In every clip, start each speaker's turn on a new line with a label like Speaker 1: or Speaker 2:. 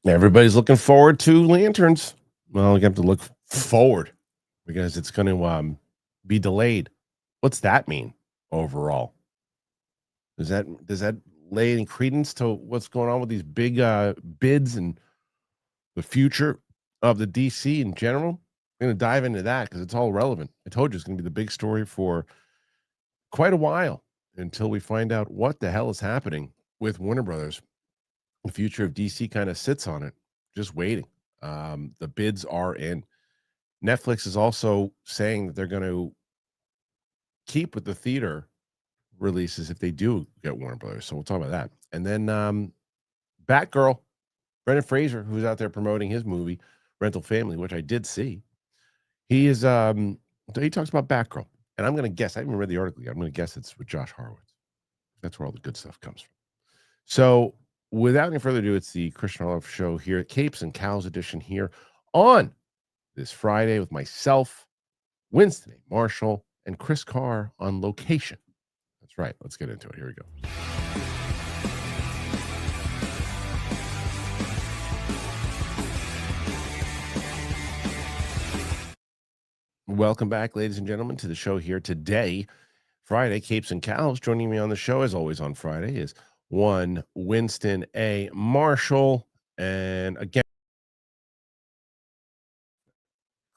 Speaker 1: Everybody's looking forward to Lanterns. Well, you have to look forward because it's going to be delayed. What's that mean overall? Does that lay any credence to what's going on with these big bids and the future of the DC in general? I'm going to dive into that because it's all relevant. I told you it's going to be the big story for quite a while until we find out what the hell is happening with Warner Brothers. The future of DC kind of sits on it, just waiting. The bids are in. Netflix is also saying that they're going to keep with the theater releases if they do get Warner Brothers. So we'll talk about that. And then Batgirl, Brendan Fraser, who's out there promoting his movie, Rental Family, which I did see. He is he talks about Batgirl. And I'm going to guess, I haven't read the article yet. I'm going to guess it's with Josh Horowitz. That's where all the good stuff comes from. So without any further ado, it's the Kristian Harloff Show here at Capes and Cowls edition here on this Friday with myself, Winston A. Marshall, and Kris Carr on location. That's right. Let's get into it. Here we go. Welcome back, ladies and gentlemen, to the show here today, Friday. Capes and Cowls. Joining me on the show, as always on Friday, is one Winston A. Marshall. And again,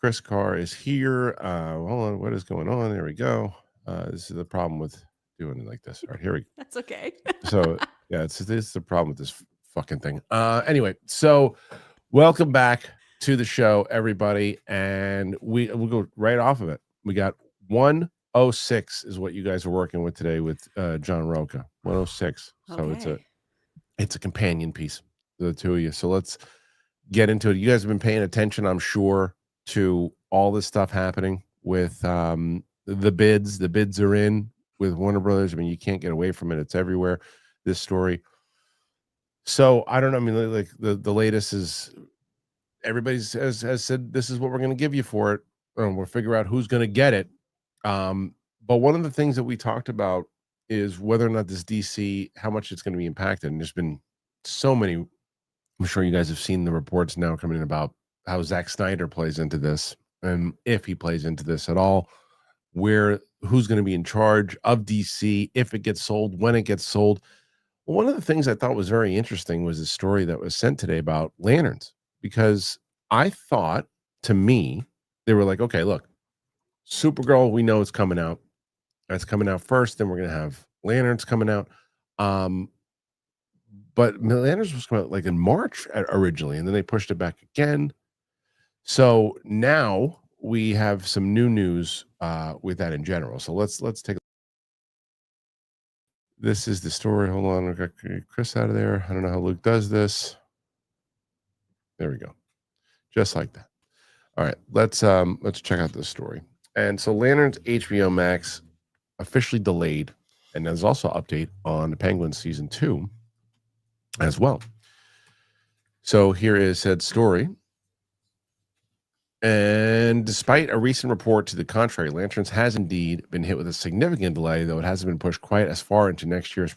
Speaker 1: Kris Carr is here. Hold on, what is going on? There we go. This is the problem with doing it like this. All right, here we go.
Speaker 2: That's okay.
Speaker 1: So yeah, this is the problem with this fucking thing. Anyway, so welcome back to the show, everybody, and we'll go right off of it. We got 106 is what you guys are working with today with John Roca. 106.
Speaker 2: Okay.
Speaker 1: So it's a companion piece, the two of you. So let's get into it. You guys have been paying attention, I'm sure, to all this stuff happening with the bids. The bids are in with Warner Brothers. I mean, you can't get away from it. It's everywhere, this story. So I don't know. I mean, like the latest is everybody has said this is what we're going to give you for it. And we'll figure out who's going to get it. But one of the things that we talked about is whether or not this DC, how much it's going to be impacted. And there's been so many. I'm sure you guys have seen the reports now coming in about how Zack Snyder plays into this, and if he plays into this at all, who's going to be in charge of DC, if it gets sold, when it gets sold. Well, one of the things I thought was very interesting was the story that was sent today about Lanterns, because I thought, to me, they were like, okay, look, Supergirl, we know it's coming out. That's coming out first. Then we're going to have Lanterns coming out. But Lanterns was coming out like in March originally, and then they pushed it back again. So now we have some new news with that in general. So let's take. This is the story. Hold on, I got Chris out of there. I don't know how Luke does this. There we go, just like that. All right, let's check out this story. And so Lanterns HBO Max officially delayed, and there's also an update on the Penguin season 2 as well. So here is said story. And despite a recent report to the contrary, Lanterns has indeed been hit with a significant delay, though it hasn't been pushed quite as far into next year as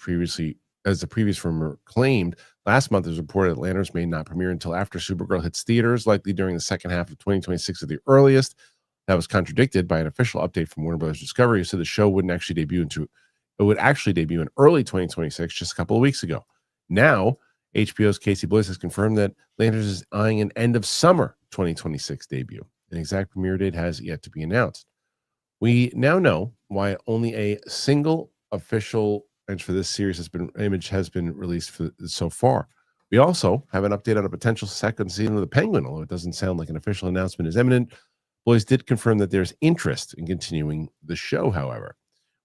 Speaker 1: the previous rumor claimed. Last month, it was reported that Lanterns may not premiere until after Supergirl hits theaters, likely during the second half of 2026 at the earliest. That was contradicted by an official update from Warner Brothers Discovery, who said the show would actually debut in early 2026, just a couple of weeks ago. Now, HBO's Casey Bliss has confirmed that Lanterns is eyeing an end of summer 2026 debut. An exact premiere date has yet to be announced. We now know why only a single official image for this series has been released so far. We also have an update on a potential second season of The Penguin, although it doesn't sound like an official announcement is imminent. Bliss did confirm that there's interest in continuing the show, however.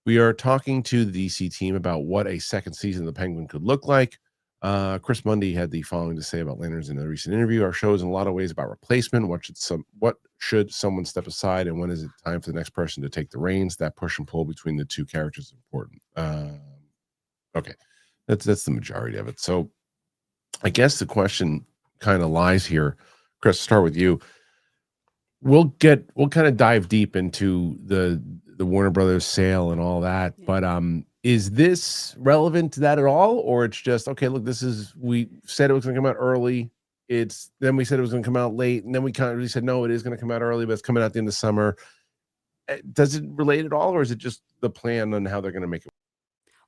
Speaker 1: We are talking to the DC team about what a second season of The Penguin could look like. Chris Mundy had the following to say about Lanterns in a recent interview. Our show is in a lot of ways about replacement. What should someone step aside, and when is it time for the next person to take the reins? That push and pull between the two characters is important. Okay, that's the majority of it. So I guess the question kind of lies here. Chris, start with you. We'll kind of dive deep into the Warner Brothers sale and all that, but is this relevant to that at all, or it's just okay? Look, we said it was going to come out early. then we said it was going to come out late, and then we kind of really said no, it is going to come out early, but it's coming out at the end of summer. Does it relate at all, or is it just the plan on how they're going to make it?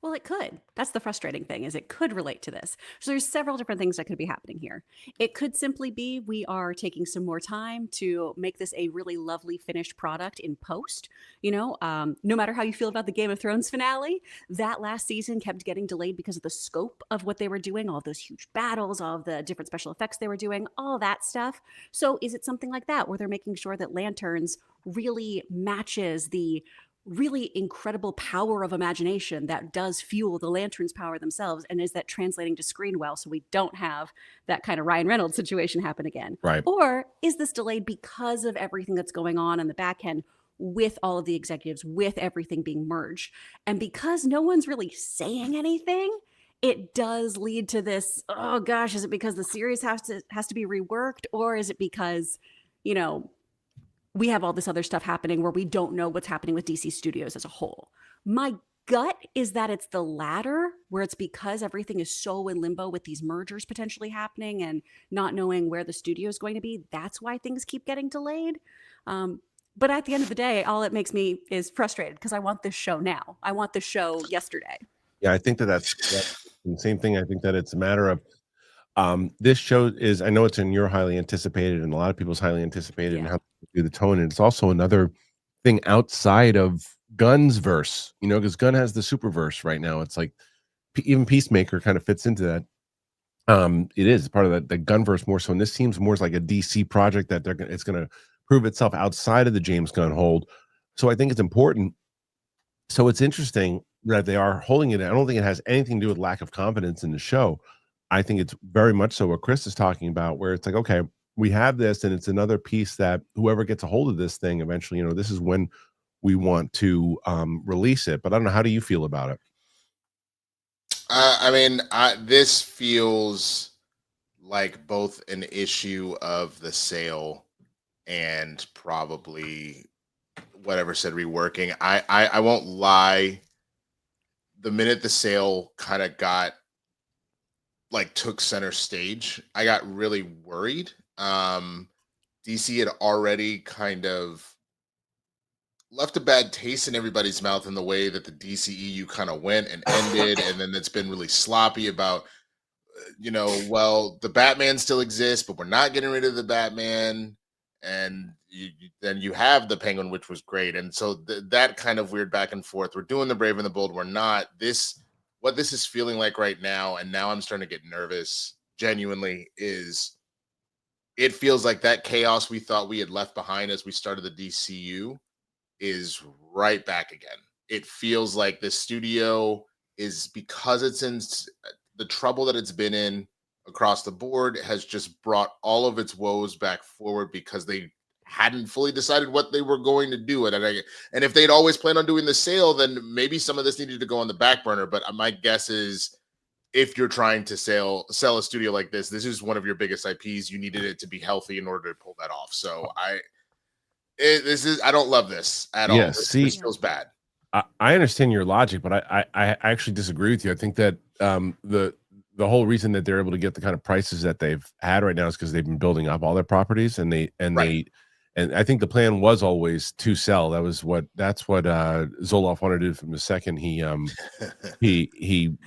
Speaker 2: Well, it could. That's the frustrating thing, is it could relate to this. So there's several different things that could be happening here. It could simply be we are taking some more time to make this a really lovely finished product in post. No matter how you feel about the Game of Thrones finale, that last season kept getting delayed because of the scope of what they were doing, all those huge battles, all of the different special effects they were doing, all that stuff. So is it something like that where they're making sure that Lanterns really matches the really incredible power of imagination that does fuel the Lanterns' power themselves, and is that translating to screen well so we don't have that kind of Ryan Reynolds situation happen again?
Speaker 1: Right.
Speaker 2: Or is this delayed because of everything that's going on the back end with all of the executives, with everything being merged? And because no one's really saying anything, it does lead to this, oh gosh, is it because the series has to be reworked, or is it because, we have all this other stuff happening where we don't know what's happening with DC Studios as a whole? My gut is that it's the latter, where it's because everything is so in limbo with these mergers potentially happening and not knowing where the studio is going to be. That's why things keep getting delayed. But at the end of the day, all it makes me is frustrated because I want this show now. I want the show yesterday.
Speaker 1: Yeah, I think that's the same thing. I think that it's a matter of this show is, I know it's in your highly anticipated and a lot of people's highly anticipated, and how to do the tone. And it's also another thing outside of Gunn's verse, because Gunn has the super verse right now. It's like even Peacemaker kind of fits into that. It is part of the Gunn verse more so. And this seems more like a DC project that it's going to prove itself outside of the James Gunn hold. So I think it's important. So it's interesting that they are holding it. I don't think it has anything to do with lack of confidence in the show. I think it's very much so what Kris is talking about, where it's like, okay, we have this, and it's another piece that whoever gets a hold of this thing eventually, this is when we want to release it. But I don't know, how do you feel about it?
Speaker 3: This feels like both an issue of the sale and probably whatever said reworking. I won't lie. The minute the sale kind of took center stage, I got really worried. DC had already kind of left a bad taste in everybody's mouth in the way that the DCEU kind of went and ended, and then it's been really sloppy about, well, the Batman still exists, but we're not getting rid of the Batman, and then you have the Penguin, which was great, and so that kind of weird back and forth. We're doing the Brave and the Bold, we're not. What this is feeling like right now, and now I'm starting to get nervous, genuinely, is it feels like that chaos we thought we had left behind as we started the DCU is right back again. It feels like the studio is, because it's in the trouble that it's been in across the board, has just brought all of its woes back forward because they hadn't fully decided what they were going to do. And if they'd always planned on doing the sale, then maybe some of this needed to go on the back burner. But my guess is, if you're trying to sell a studio like this is one of your biggest IPs. You needed it to be healthy in order to pull that off. So I don't love this at all. This feels bad.
Speaker 1: I understand your logic, but I actually disagree with you. I think that the whole reason that they're able to get the kind of prices that they've had right now is because they've been building up all their properties, and I think the plan was always to sell. That's what Zoloff wanted to do from the second he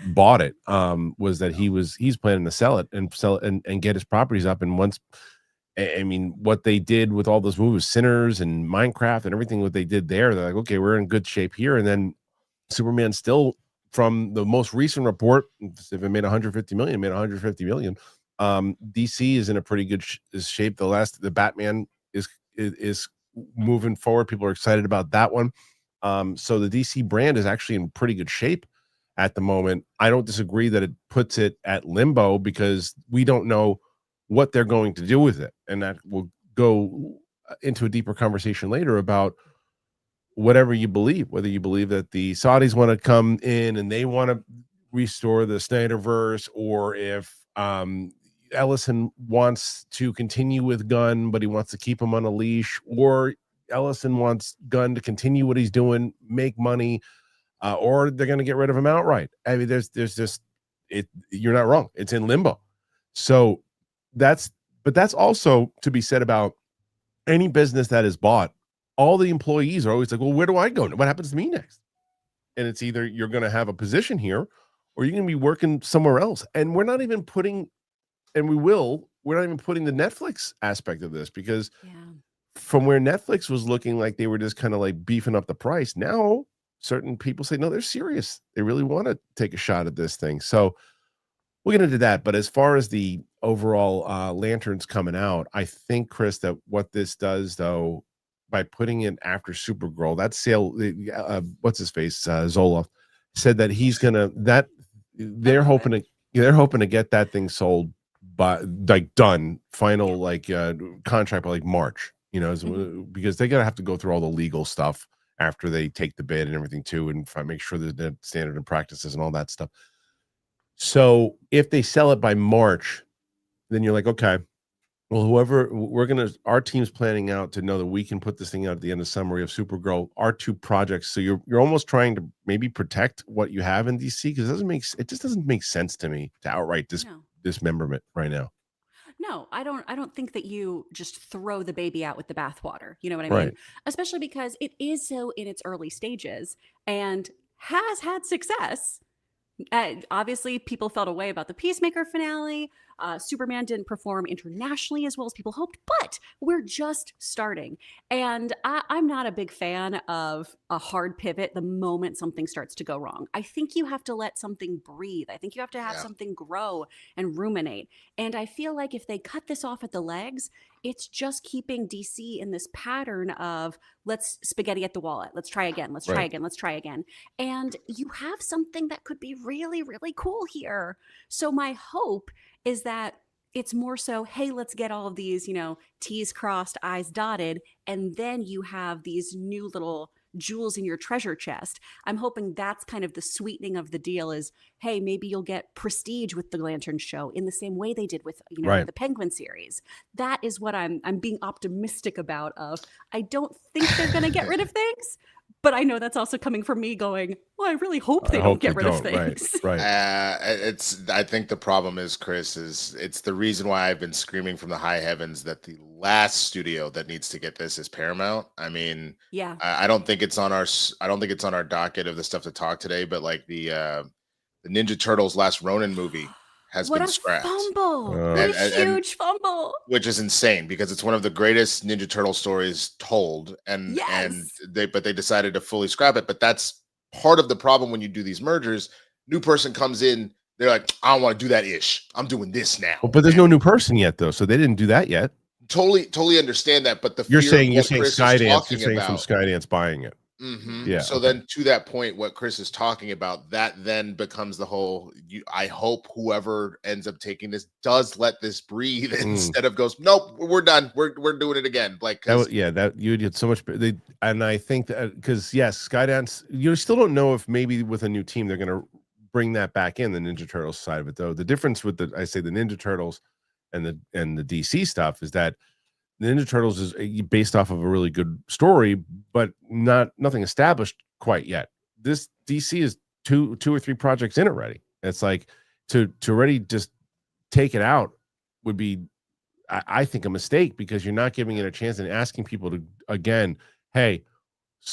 Speaker 1: bought it. Was that he's planning to sell it and get his properties up. And once, what they did with all those movies, Sinners and Minecraft and everything, what they did there, they're like, okay, we're in good shape here. And then Superman still, from the most recent report, if it made 150 million, it made 150 million. DC is in a pretty good shape. The Batman is moving forward. People are excited about that one. So the DC brand is actually in pretty good shape at the moment. I don't disagree that it puts it at limbo because we don't know what they're going to do with it. And that will go into a deeper conversation later about whatever you believe, whether you believe that the Saudis want to come in and they want to restore the Snyderverse, or if Ellison wants to continue with Gunn, but he wants to keep him on a leash, or Ellison wants Gunn to continue what he's doing, make money, or they're going to get rid of him outright. There's just you're not wrong. It's in limbo. So that's But that's also to be said about any business that is bought. All the employees are always like, well, where do I go? What happens to me next? And it's either you're going to have a position here or you're going to be working somewhere else. And we're not even putting, we're not even putting the Netflix aspect of this, because from where Netflix was looking like they were just kind of like beefing up the price, now certain people say, no, they're serious. They really want to take a shot at this thing. So we'll get into that. But as far as the overall Lanterns coming out, I think, Kris, that what this does, though, by putting it after Supergirl, that sale, what's his face, Zoloff, said that he's gonna they're hoping to get that thing sold by like done final like contract by like March, because they're gonna have to go through all the legal stuff after they take the bid and everything too, and make sure that the standard and practices and all that stuff. So if they sell it by March, then you're like, okay, well, our team's planning out to know that we can put this thing out at the end of summer. We have Supergirl, our 2 projects. So you're almost trying to maybe protect what you have in DC, because it just doesn't make sense to me to outright dismemberment right now.
Speaker 2: No, I don't think that you just throw the baby out with the bathwater. You know what I
Speaker 1: Right.
Speaker 2: mean? Especially because it is so in its early stages and has had success. Obviously, people felt a way about the Peacemaker finale. Superman didn't perform internationally as well as people hoped, but we're just starting. And I'm not a big fan of a hard pivot the moment something starts to go wrong. I think you have to let something breathe. I think you have to have something grow and ruminate. And I feel like if they cut this off at the legs, it's just keeping DC in this pattern of let's spaghetti at the wall. Let's try again. Let's try again. Let's try again. And you have something that could be really, really cool here. So my hope is that it's more so, hey, let's get all of these, T's crossed, I's dotted, and then you have these new little jewels in your treasure chest. I'm hoping that's kind of the sweetening of the deal is, hey, maybe you'll get prestige with the Lantern show in the same way they did with, the Penguin series. That is what I'm being optimistic about. I don't think they're going to get rid of things, but I know that's also coming from me going, well, I really hope they don't get rid of things.
Speaker 1: Right.
Speaker 3: I think the problem is, Kris, it's the reason why I've been screaming from the high heavens that the last studio that needs to get this is Paramount. I mean, I don't think it's on our docket of the stuff to talk today, but like the Ninja Turtles last Ronin movie has been scrapped.
Speaker 2: Fumble. What a huge fumble.
Speaker 3: Which is insane because it's one of the greatest Ninja Turtle stories told. But they decided to fully scrap it. But that's part of the problem when you do these mergers. New person comes in, they're like, I don't want to do that ish. I'm doing this now.
Speaker 1: Well, but there's no new person yet, though, so they didn't do that yet.
Speaker 3: Totally understand that. But
Speaker 1: you're saying Skydance, you're saying from Skydance buying it.
Speaker 3: Mm-hmm. Yeah. So then to that point, what Kris is talking about, that then becomes the whole, I hope whoever ends up taking this does let this breathe instead of goes, nope, we're done. We're doing it again. Like,
Speaker 1: that you did so much. And I think that because Skydance, you still don't know if maybe with a new team, they're going to bring that back in the Ninja Turtles side of it, though. The difference with the Ninja Turtles and the DC stuff is that the Ninja Turtles is based off of a really good story, but nothing established quite yet. This DC is two or three projects in already. It's like to already just take it out would be, I think, a mistake because you're not giving it a chance and asking people to, again, hey,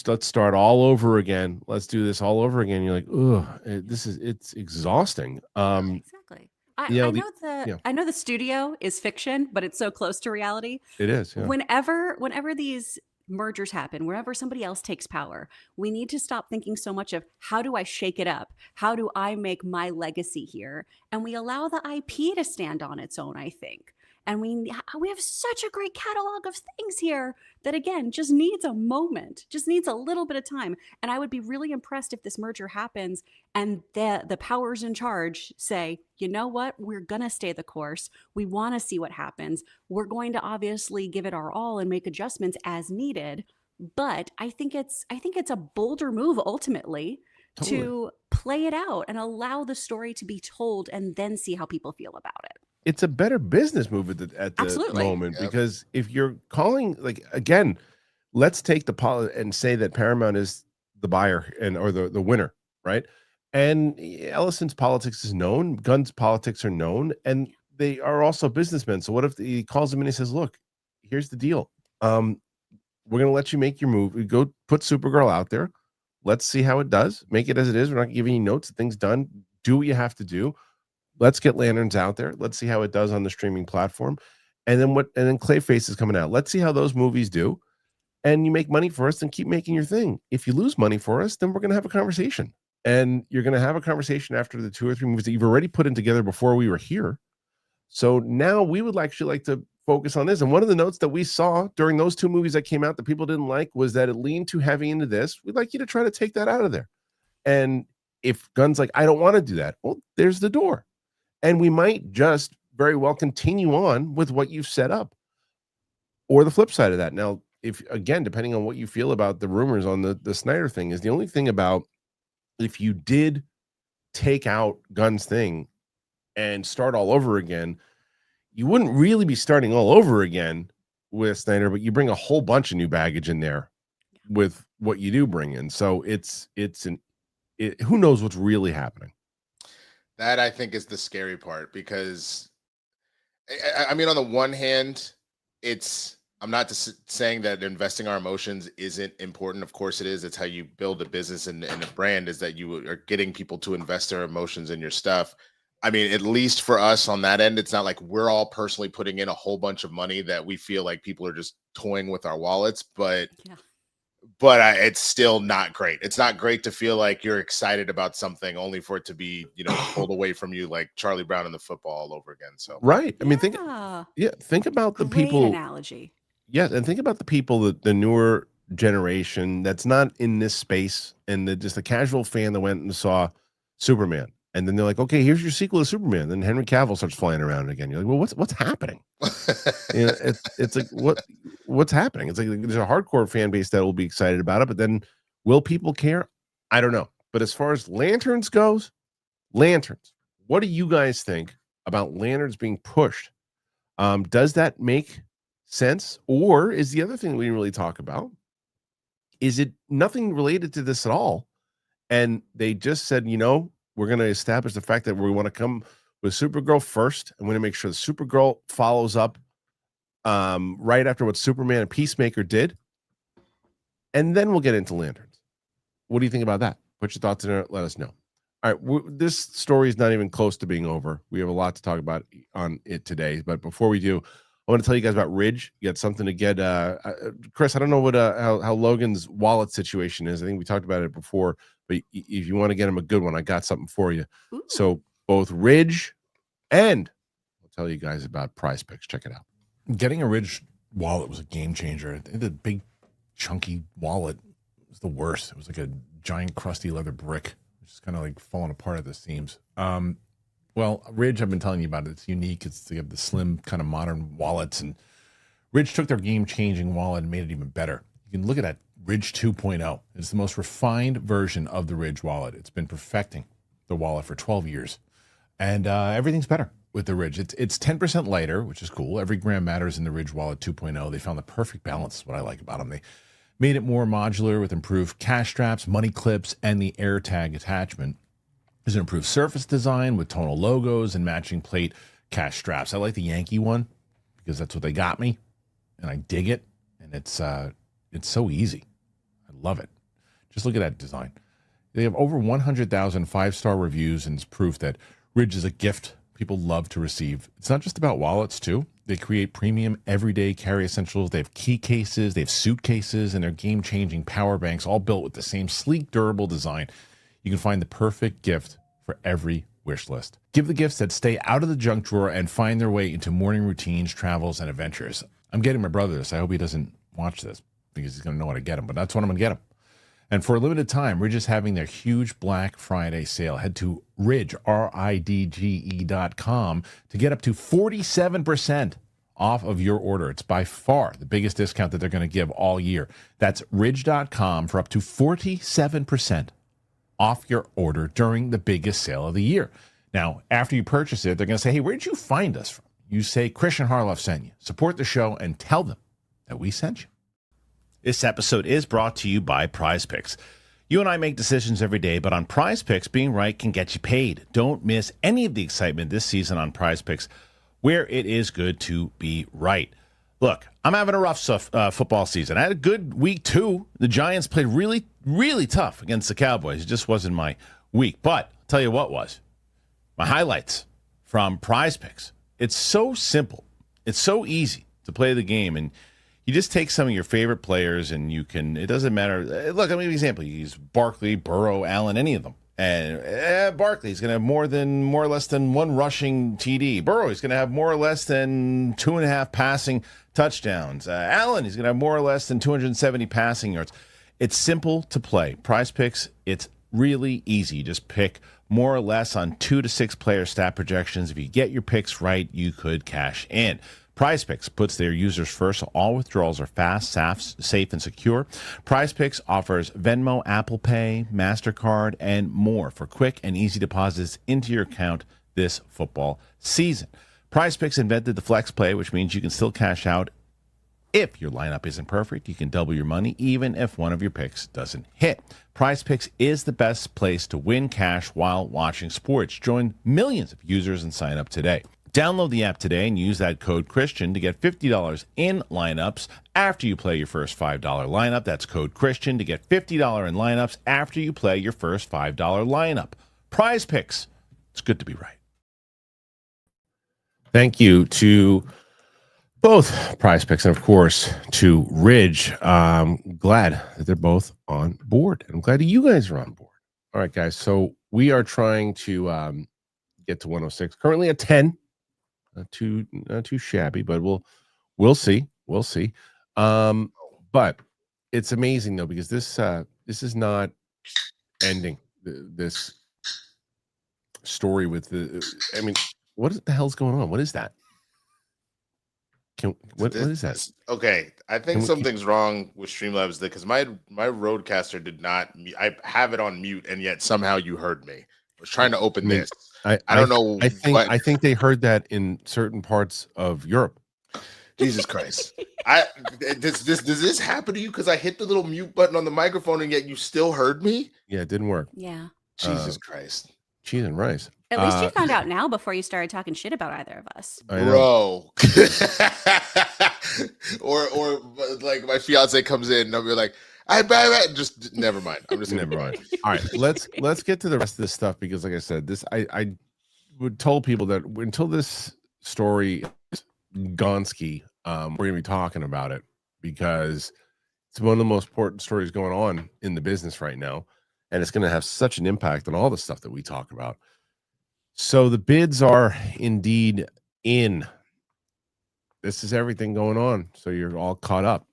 Speaker 1: let's start all over again. Let's do this all over again. You're like, ugh, it's exhausting.
Speaker 2: Exactly. I know the studio is fiction, but it's so close to reality.
Speaker 1: It is. Yeah.
Speaker 2: Whenever these mergers happen, wherever somebody else takes power, we need to stop thinking so much of how do I shake it up? How do I make my legacy here? And we allow the IP to stand on its own, I think. And we have such a great catalog of things here that, again, just needs a moment, just needs a little bit of time. And I would be really impressed if this merger happens and the powers in charge say, you know what, we're going to stay the course. We want to see what happens. We're going to obviously give it our all and make adjustments as needed. But I think it's a bolder move ultimately to play it out and allow the story to be told and then see how people feel about it.
Speaker 1: It's a better business move at the moment because if you're calling, like, again, let's take and say that Paramount is the buyer or the winner, right? And Ellison's politics is known, Gunn's politics are known, and they are also businessmen. So what if he calls them and he says, look, here's the deal. We're going to let you make your move. We go put Supergirl out there. Let's see how it does. Make it as it is. We're not giving you notes. Things done. Do what you have to do. Let's get Lanterns out there. Let's see how it does on the streaming platform. And then Clayface is coming out. Let's see how those movies do. And you make money for us, then keep making your thing. If you lose money for us, then we're going to have a conversation. And you're going to have a conversation after the 2 or 3 movies that you've already put in together before we were here. So now we would actually like to focus on this. And one of the notes that we saw during those 2 movies that came out that people didn't like was that it leaned too heavy into this. We'd like you to try to take that out of there. And if Gunn's like, I don't want to do that, well, there's the door. And we might just very well continue on with what you've set up. Or the flip side of that. Now, if again, depending on what you feel about the rumors on the Snyder thing, is the only thing about if you did take out Gunn's thing and start all over again, you wouldn't really be starting all over again with Snyder, but you bring a whole bunch of new baggage in there with what you do bring in. So who knows what's really happening.
Speaker 3: That I think is the scary part, because I mean, on the one hand, I'm not saying that investing our emotions isn't important. Of course it is. It's how you build a business and a brand, is that you are getting people to invest their emotions in your stuff. I mean, at least for us on that end, it's not like we're all personally putting in a whole bunch of money that we feel like people are just toying with our wallets. But it's still not great. It's not great to feel like you're excited about something only for it to be, pulled away from you, like Charlie Brown and the football all over again. So
Speaker 1: right. I mean, think about the
Speaker 2: Great
Speaker 1: people.
Speaker 2: Analogy.
Speaker 1: Yeah, and think about the people, the newer generation that's not in this space, and just the casual fan that went and saw Superman, and then they're like, okay, here's your sequel to Superman. Then Henry Cavill starts flying around again. You're like, well, what's happening? It's like what's happening? It's like there's a hardcore fan base that will be excited about it, but then will people care? I don't know. But as far as Lanterns goes, what do you guys think about Lanterns being pushed? Does that make sense? Or is the other thing we didn't really talk about, is it nothing related to this at all? And they just said, we're going to establish the fact that we want to come with Supergirl first. I'm going to make sure the Supergirl follows up right after what Superman and Peacemaker did. And then we'll get into Lanterns. What do you think about that? Put your thoughts in there. Let us know. All right. This story is not even close to being over. We have a lot to talk about on it today. But before we do, I want to tell you guys about Ridge. You got something to get. Chris, I don't know what how Logan's wallet situation is. I think we talked about it before, but if you want to get him a good one, I got something for you. Ooh. So both Ridge and I'll tell you guys about Prize Picks. Check it out.
Speaker 4: Getting a Ridge wallet was a game changer. The big chunky wallet was the worst. It was like a giant crusty leather brick, which is kind of like falling apart at the seams. Well, Ridge, I've been telling you about it. It's unique. They have the slim kind of modern wallets, and Ridge took their game-changing wallet and made it even better. You can look at that Ridge 2.0. It's the most refined version of the Ridge wallet. It's been perfecting the wallet for 12 years, and everything's better with the Ridge. It's 10% lighter, which is cool. Every gram matters in the Ridge wallet 2.0. They found the perfect balance. Is what I like about them. They made it more modular with improved cash straps, money clips, and the AirTag attachment. There's an improved surface design with tonal logos and matching plate cash straps. I like the Yankee one because that's what they got me, and I dig it. And it's so easy. I love it. Just look at that design. They have over 100,000 5-star reviews, and it's proof that Ridge is a gift people love to receive. It's not just about wallets, too. They create premium everyday carry essentials. They have key cases, they have suitcases, and they're game-changing power banks, all built with the same sleek, durable design. You can find the perfect gift for every wish list. Give the gifts that stay out of the junk drawer and find their way into morning routines, travels, and adventures. I'm getting my brother this. I hope he doesn't watch this because he's going to know how to get him, but that's what I'm going to get him. And for a limited time, Ridge is having their huge Black Friday sale. Head to Ridge, RIDGE.com to get up to 47% off of your order. It's by far the biggest discount that they're going to give all year. That's Ridge.com for up to 47% off your order during the biggest sale of the year. Now, after you purchase it, they're going to say, hey, where did you find us from? You say Kristian Harloff sent you. Support the show and tell them that we sent you. This episode is brought to you by Prize Picks. You and I make decisions every day, but on Prize Picks, being right can get you paid. Don't miss any of the excitement this season on Prize Picks.
Speaker 5: where it is good to be right. Look, I'm having a rough football season. I had a good week 2. The Giants played really, really tough against the Cowboys. It just wasn't my week. But I'll tell you what was. My highlights from Prize Picks. It's so simple. It's so easy to play the game. And you just take some of your favorite players and you can, it doesn't matter. Look, I'll give you an example. You use Barkley, Burrow, Allen, any of them. And Barkley's going to have more or less than 1 rushing TD. Burrow is going to have more or less than 2.5 passing touchdowns. Allen is going to have more or less than 270 passing yards. It's simple to play. Prize Picks, it's really easy. You just pick more or less on 2 to 6 player stat projections. If you get your picks right, you could cash in. Prize Picks puts their users first, so all withdrawals are fast, safe, and secure. Prize Picks offers Venmo, Apple Pay, MasterCard, and more for quick and easy deposits into your account this football season. Prize Picks invented the flex play, which means you can still cash out if your lineup isn't perfect. You can double your money even if one of your picks doesn't hit. Prize Picks is the best place to win cash while watching sports. Join millions of users and sign up today. Download the app today and use that code Kristian to get $50 in lineups after you play your first $5 lineup. That's code Kristian to get $50 in lineups after you play your first $5 lineup. Prize Picks. It's good to be right.
Speaker 1: Thank you to both Prize Picks and, of course, to Ridge. Glad that they're both on board. I'm glad that you guys are on board. All right, guys. So we are trying to get to 106. Currently at 10. Not too shabby, but we'll see. We'll see. But it's amazing though, because this is not ending. This story with I mean, what the hell's going on? What is that? What is that?
Speaker 3: Okay, I think something's wrong with Streamlabs because my Rodecaster did not. I have it on mute, and yet somehow you heard me. I was trying to open this. I don't know.
Speaker 1: I think they heard that in certain parts of Europe.
Speaker 3: Jesus Christ! Does this happen to you? Because I hit the little mute button on the microphone, and yet you still heard me.
Speaker 1: Yeah, it didn't work.
Speaker 2: Yeah.
Speaker 3: Jesus Christ!
Speaker 1: Cheese and rice.
Speaker 2: At least you found out now before you started talking shit about either of us.
Speaker 3: Bro. or like my fiance comes in and I'll be like, just never mind. I'm just
Speaker 1: never mind. All right, let's get to the rest of this stuff because, like I said, I would told people that until this story is Gonski, we're gonna be talking about it because it's one of the most important stories going on in the business right now, and it's gonna have such an impact on all the stuff that we talk about. So the bids are indeed in. This is everything going on, so you're all caught up.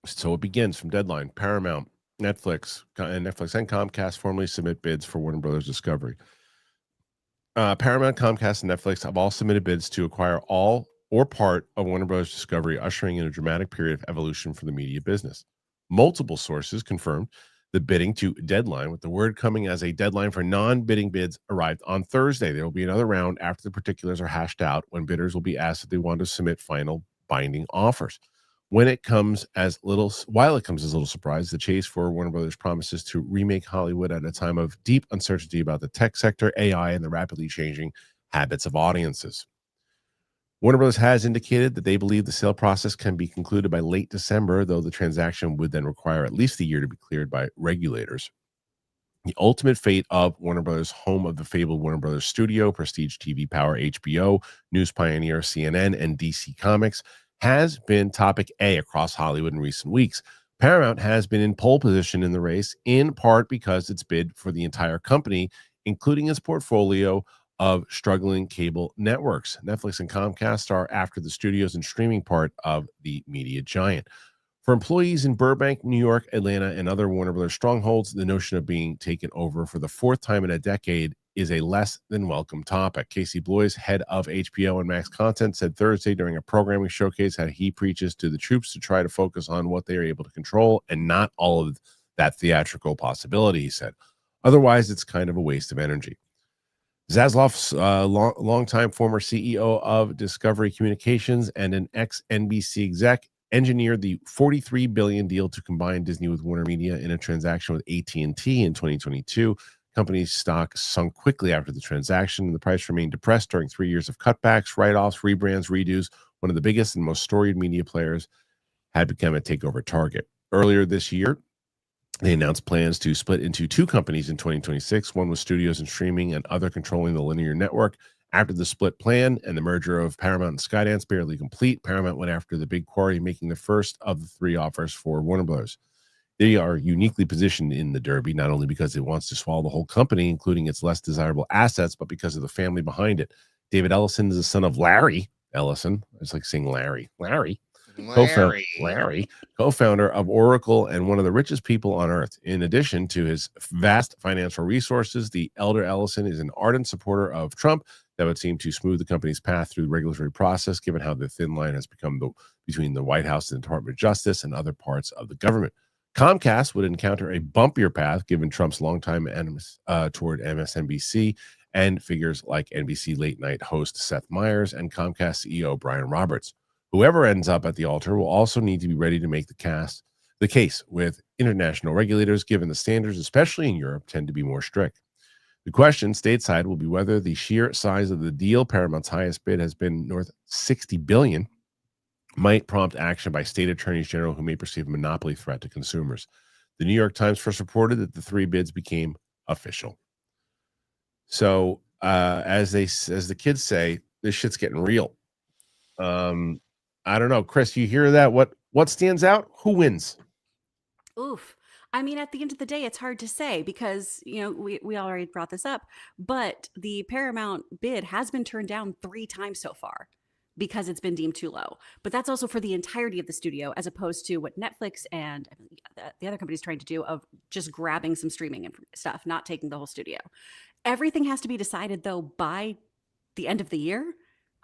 Speaker 1: So it begins from deadline. Paramount, Netflix and Comcast formally submit bids for Warner Brothers Discovery. Paramount, Comcast, and Netflix have all submitted bids to acquire all or part of Warner Brothers Discovery, ushering in a dramatic period of evolution for the media business. Multiple sources confirmed the bidding to deadline, with the word coming as a deadline for non-bidding bids arrived on Thursday. There will be another round after the particulars are hashed out when bidders will be asked if they want to submit final binding offers. While it comes as little surprise, the chase for Warner Brothers promises to remake Hollywood at a time of deep uncertainty about the tech sector, AI, and the rapidly changing habits of audiences. Warner Bros. Has indicated that they believe the sale process can be concluded by late December, though the transaction would then require at least a year to be cleared by regulators. The ultimate fate of Warner Bros., home of the fabled Warner Bros. Studio, prestige TV power HBO, news pioneer CNN, and DC Comics, has been topic A across Hollywood in recent weeks. Paramount has been in pole position in the race, in part because its bid for the entire company, including its portfolio of struggling cable networks. Netflix and Comcast are after the studios and streaming part of the media giant. For employees in Burbank, New York, Atlanta, and other Warner Brothers strongholds, the notion of being taken over for the 4th time in a decade is a less than welcome topic. Casey Bloys, head of HBO and Max Content, said Thursday during a programming showcase how he preaches to the troops to try to focus on what they are able to control and not all of that theatrical possibility, he said. Otherwise, it's kind of a waste of energy. Zaslav's longtime former CEO of Discovery Communications and an ex-NBC exec engineered the $43 billion deal to combine Disney with Warner Media in a transaction with AT&T in 2022. Company's stock sunk quickly after the transaction, and the price remained depressed during 3 years of cutbacks, write-offs, rebrands, redos. One of the biggest and most storied media players had become a takeover target. Earlier this year, they announced plans to split into two companies in 2026, one with studios and streaming and other controlling the linear network. After the split plan and the merger of Paramount and Skydance barely complete, Paramount went after the big quarry, making the first of the three offers for Warner Bros. They are uniquely positioned in the Derby, not only because it wants to swallow the whole company, including its less desirable assets, but because of the family behind it. David Ellison is the son of Larry Ellison. It's like saying Larry. Co-founder of Oracle and one of the richest people on earth. In addition to his vast financial resources, the elder Ellison is an ardent supporter of Trump that would seem to smooth the company's path through the regulatory process, given how the thin line has become between the White House and the Department of Justice and other parts of the government. Comcast would encounter a bumpier path given Trump's longtime animus toward MSNBC and figures like NBC late night host Seth Meyers and Comcast CEO Brian Roberts. Whoever ends up at the altar will also need to be ready to make the case with international regulators, given the standards, especially in Europe, tend to be more strict. The question stateside will be whether the sheer size of the deal, Paramount's highest bid has been north of $60 billion, might prompt action by state attorneys general who may perceive a monopoly threat to consumers. The New York Times first reported that the three bids became official. So, as the kids say, this shit's getting real. I don't know, Kris. You hear that? What stands out? Who wins?
Speaker 2: Oof. I mean, at the end of the day, it's hard to say because, we already brought this up, but the Paramount bid has been turned down 3 times so far because it's been deemed too low. But that's also for the entirety of the studio, as opposed to what Netflix and the other companies trying to do of just grabbing some streaming and stuff, not taking the whole studio. Everything has to be decided, though, by the end of the year.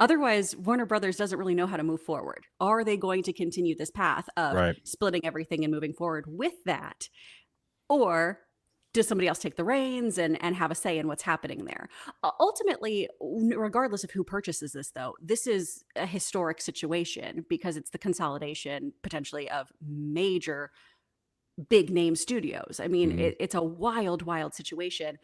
Speaker 2: Otherwise, Warner Brothers doesn't really know how to move forward. Are they going to continue this path of splitting everything and moving forward with that? Or does somebody else take the reins and have a say in what's happening there? Ultimately, regardless of who purchases this, though, this is a historic situation because it's the consolidation potentially of major big name studios. I mean, it's a wild, wild situation.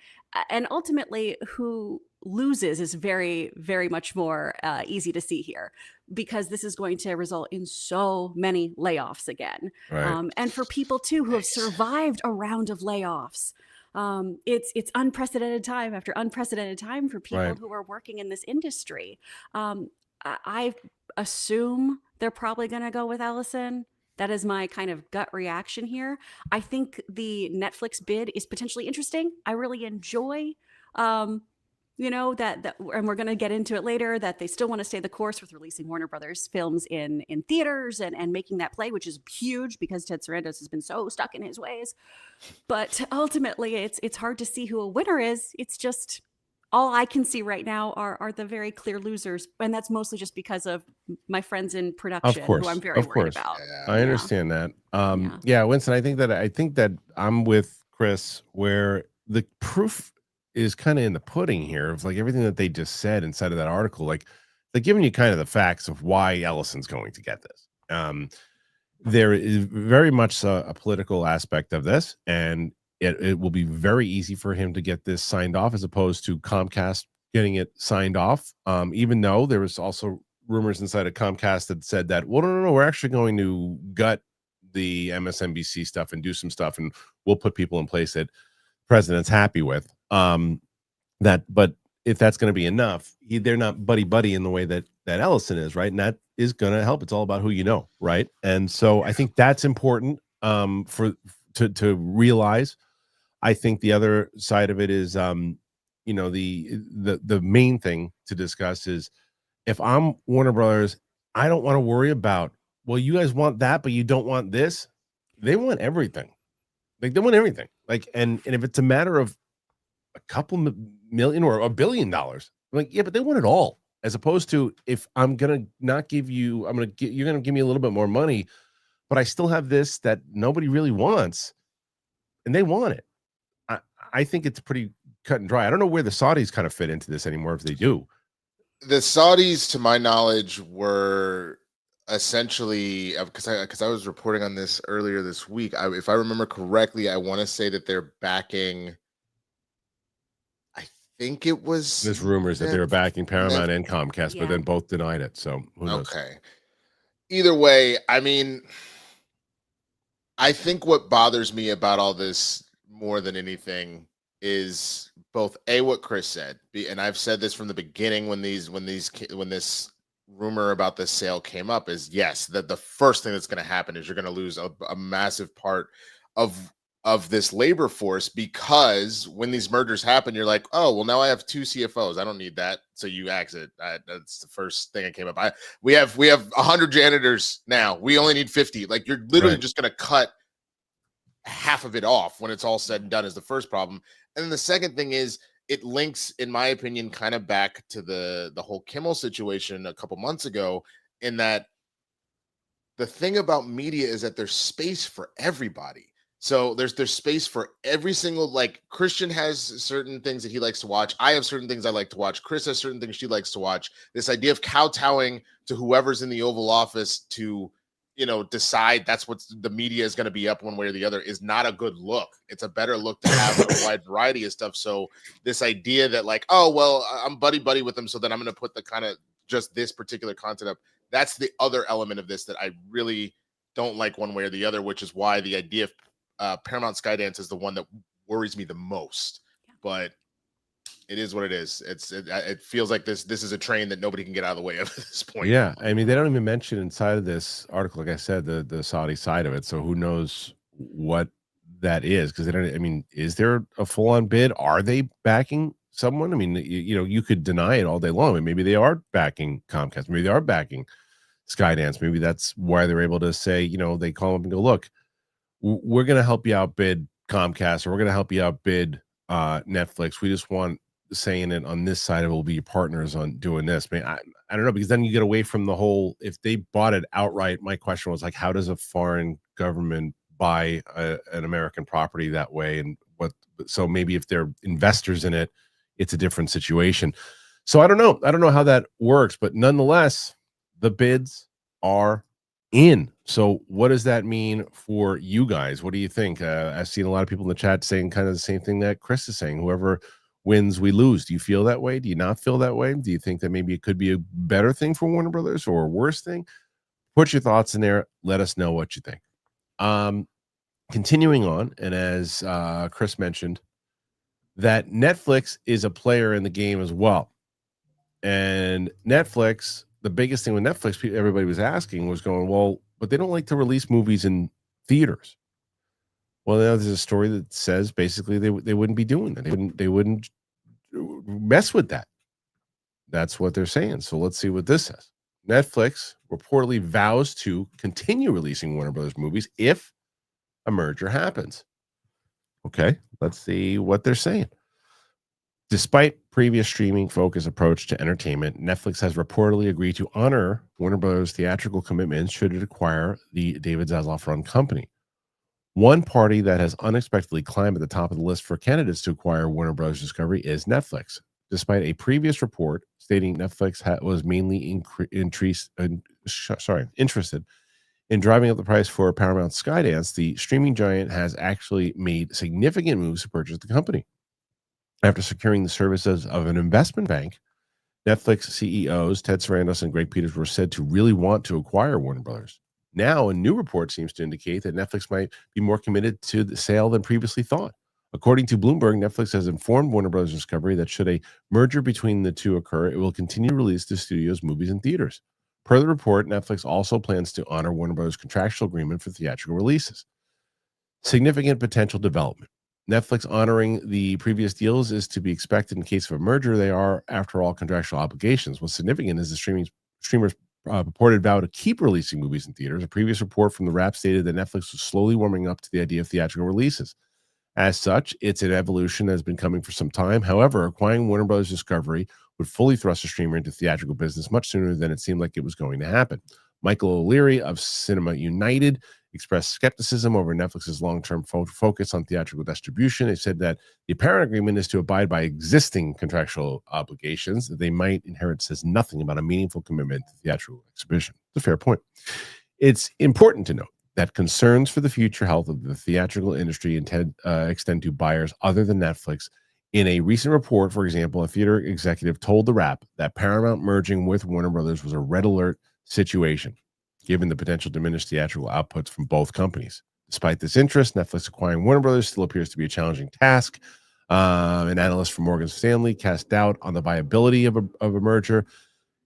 Speaker 2: And ultimately, who loses is very, very much more easy to see here because this is going to result in so many layoffs again.
Speaker 1: Right.
Speaker 2: And for people, too, who have survived a round of layoffs. It's unprecedented time after unprecedented time for people who are working in this industry. I assume they're probably going to go with Ellison. That is my kind of gut reaction here. I think the Netflix bid is potentially interesting. I really enjoy, that, and we're going to get into it later, that they still want to stay the course with releasing Warner Brothers films in theaters and making that play, which is huge because Ted Sarandos has been so stuck in his ways. But ultimately, it's hard to see who a winner is. It's just all I can see right now are the very clear losers. And that's mostly just because of my friends in production who I'm very worried about.
Speaker 1: Yeah. I understand that. Winston, I think that I'm with Kris where the proof is kind of in the pudding here of like everything that they just said inside of that article. Like they're giving you kind of the facts of why Ellison's going to get this. There is very much a political aspect of this, and it will be very easy for him to get this signed off as opposed to Comcast getting it signed off. Even though there was also rumors inside of Comcast that said that, well, no, we're actually going to gut the MSNBC stuff and do some stuff, and we'll put people in place that the president's happy with. But if that's going to be enough, they're not buddy in the way that Ellison is, right? And that is going to help. It's all about who you know, right? And so I think that's important to realize. I think the other side of it is, the main thing to discuss is if I'm Warner Brothers, I don't want to worry about, well, you guys want that, but you don't want this. They want everything. Like they want everything. Like, and if it's a matter of a couple million or $1 billion, I'm like, yeah, but they want it all. As opposed to if I'm gonna not give you, you're gonna give me a little bit more money, but I still have this that nobody really wants, and they want it. I think it's pretty cut and dry. I don't know where the Saudis kind of fit into this anymore, if they do.
Speaker 3: The Saudis, to my knowledge, were essentially, because I was reporting on this earlier this week. If I remember correctly, I want to say that they're backing think it was.
Speaker 1: There's rumors that they were backing Paramount and Comcast,
Speaker 2: Yeah.
Speaker 1: but then both denied it. So who knows?
Speaker 3: Okay. Either way, I mean, I think what bothers me about all this more than anything is both what Kris said, and I've said this from the beginning when this rumor about this sale came up, is yes, that the first thing that's going to happen is you're going to lose a massive part of this labor force, because when these mergers happen, you're like, oh, well, now I have 2 CFOs. I don't need that. So you exit. That's the first thing that came up. We have 100 janitors now. We only need 50. Like, you're literally just going to cut half of it off when it's all said and done, is the first problem. And then the second thing is, it links, in my opinion, kind of back to the whole Kimmel situation a couple months ago, in that the thing about media is that there's space for everybody. So there's space for every single, like, Kristian has certain things that he likes to watch. I have certain things I like to watch. Kris has certain things she likes to watch. This idea of kowtowing to whoever's in the Oval Office to, decide that's what the media is going to be up one way or the other is not a good look. It's a better look to have a wide variety of stuff. So this idea that, like, oh, well, I'm buddy with them, so then I'm going to put the kind of just this particular content up. That's the other element of this that I really don't like one way or the other, which is why the idea of Paramount Skydance is the one that worries me the most. But it is what it is. It feels like this is a train that nobody can get out of the way of at this point.
Speaker 1: Yeah, I mean, they don't even mention inside of this article, like I said, the Saudi side of it. So who knows what that is? Because they don't. I mean, is there a full on bid? Are they backing someone? I mean, you could deny it all day long. I mean, maybe they are backing Comcast. Maybe they are backing Skydance. Maybe that's why they're able to say, they call them and go, look, we're going to help you outbid Comcast, or we're going to help you outbid Netflix. We just want saying it on this side of it, will be your partners on doing this. I mean, I don't know, because then you get away from the whole, if they bought it outright, my question was, like, how does a foreign government buy an American property that way? And so maybe if they're investors in it, it's a different situation. So I don't know how that works, but nonetheless, the bids are in. So what does that mean for you guys? What do you think? I've seen a lot of people in the chat saying kind of the same thing that Kris is saying. Whoever wins, we lose. Do you feel that way? Do you not feel that way? Do you think that maybe it could be a better thing for Warner Brothers or a worse thing? Put your thoughts in there. Let us know what you think. Continuing on, and as Kris mentioned, that Netflix is a player in the game as well. And Netflix, the biggest thing with Netflix, everybody was asking, was going, well, but they don't like to release movies in theaters. Well, now there's a story that says basically they wouldn't be doing that. They wouldn't mess with that. That's what they're saying. So let's see what this says. Netflix reportedly vows to continue releasing Warner Brothers movies if a merger happens. Okay, let's see what they're saying. Despite previous streaming-focused approach to entertainment, Netflix has reportedly agreed to honor Warner Brothers' theatrical commitments should it acquire the David Zaslav-run company. One party that has unexpectedly climbed at the top of the list for candidates to acquire Warner Brothers Discovery is Netflix. Despite a previous report stating Netflix was mainly interested in driving up the price for Paramount Skydance, the streaming giant has actually made significant moves to purchase the company. After securing the services of an investment bank, Netflix CEOs Ted Sarandos and Greg Peters were said to really want to acquire Warner Brothers. Now, a new report seems to indicate that Netflix might be more committed to the sale than previously thought. According to Bloomberg, Netflix has informed Warner Brothers Discovery that should a merger between the two occur, it will continue to release the studio's movies in theaters. Per the report, Netflix also plans to honor Warner Brothers' contractual agreement for theatrical releases. Significant potential development. Netflix honoring the previous deals is to be expected in case of a merger. They are, after all, contractual obligations. What's significant is the streamers purported vow to keep releasing movies in theaters. A previous report from the Wrap stated that Netflix was slowly warming up to the idea of theatrical releases. As such, it's an evolution that has been coming for some time. However, acquiring Warner Brothers Discovery would fully thrust a streamer into theatrical business much sooner than it seemed like it was going to happen. Michael O'Leary of Cinema United expressed skepticism over Netflix's long-term focus on theatrical distribution. They said that the apparent agreement is to abide by existing contractual obligations. That they might inherit says nothing about a meaningful commitment to theatrical exhibition. It's a fair point. It's important to note that concerns for the future health of the theatrical industry extend to buyers other than Netflix In a recent report, for example, a theater executive told The Wrap that Paramount merging with Warner Brothers was a red alert situation, given the potential diminished theatrical outputs from both companies. Despite this interest, Netflix acquiring Warner Brothers still appears to be a challenging task. An analyst from Morgan Stanley cast doubt on the viability of a merger.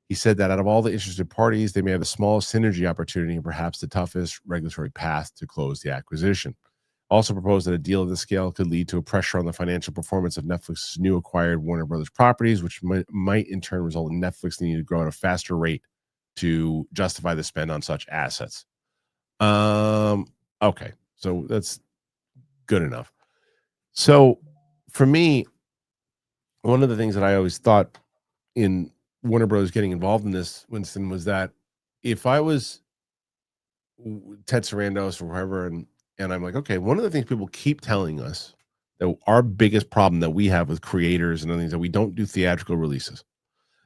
Speaker 1: He said that out of all the interested parties, they may have the smallest synergy opportunity and perhaps the toughest regulatory path to close the acquisition. Also proposed that a deal of this scale could lead to a pressure on the financial performance of Netflix's new acquired Warner Brothers properties, which might in turn result in Netflix needing to grow at a faster rate to justify the spend on such assets. Okay, so that's good enough. So for me, one of the things that I always thought in Warner Brothers getting involved in this, Winston, was that if I was Ted Sarandos or whoever, and I'm like, okay, one of the things people keep telling us that our biggest problem that we have with creators and other things that we don't do theatrical releases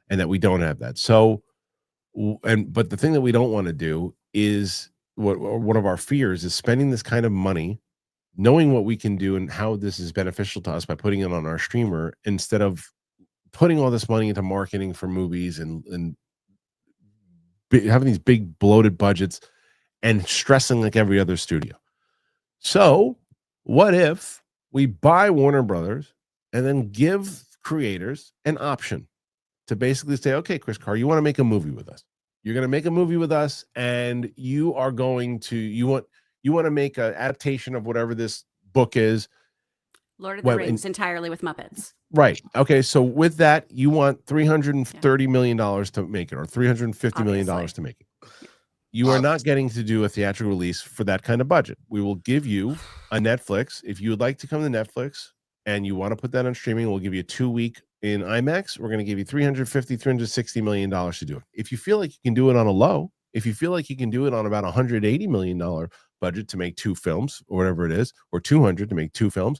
Speaker 1: and that we don't have that. So, but the thing that we don't want to do is one of our fears is spending this kind of money, knowing what we can do and how this is beneficial to us by putting it on our streamer instead of putting all this money into marketing for movies and having these big bloated budgets and stressing like every other studio. So what if we buy Warner Brothers and then give creators an option to basically say, okay, Kris Carr, you want to make a movie with us. You're going to make a movie with us, and you are going to, you want to make an adaptation of whatever this book is.
Speaker 2: Lord of the Rings entirely with Muppets.
Speaker 1: Right. Okay. So with that, you want $330 million to make it, or $350 million to make it. You are not getting to do a theatrical release for that kind of budget. We will give you a Netflix. If you would like to come to Netflix and you want to put that on streaming, we'll give you a 2-week in IMAX. We're going to give you $360 million to do it. If you feel like you can do it on a low, if you feel like you can do it on about $180 million budget to make 2 films or whatever it is, or 200 to make 2 films,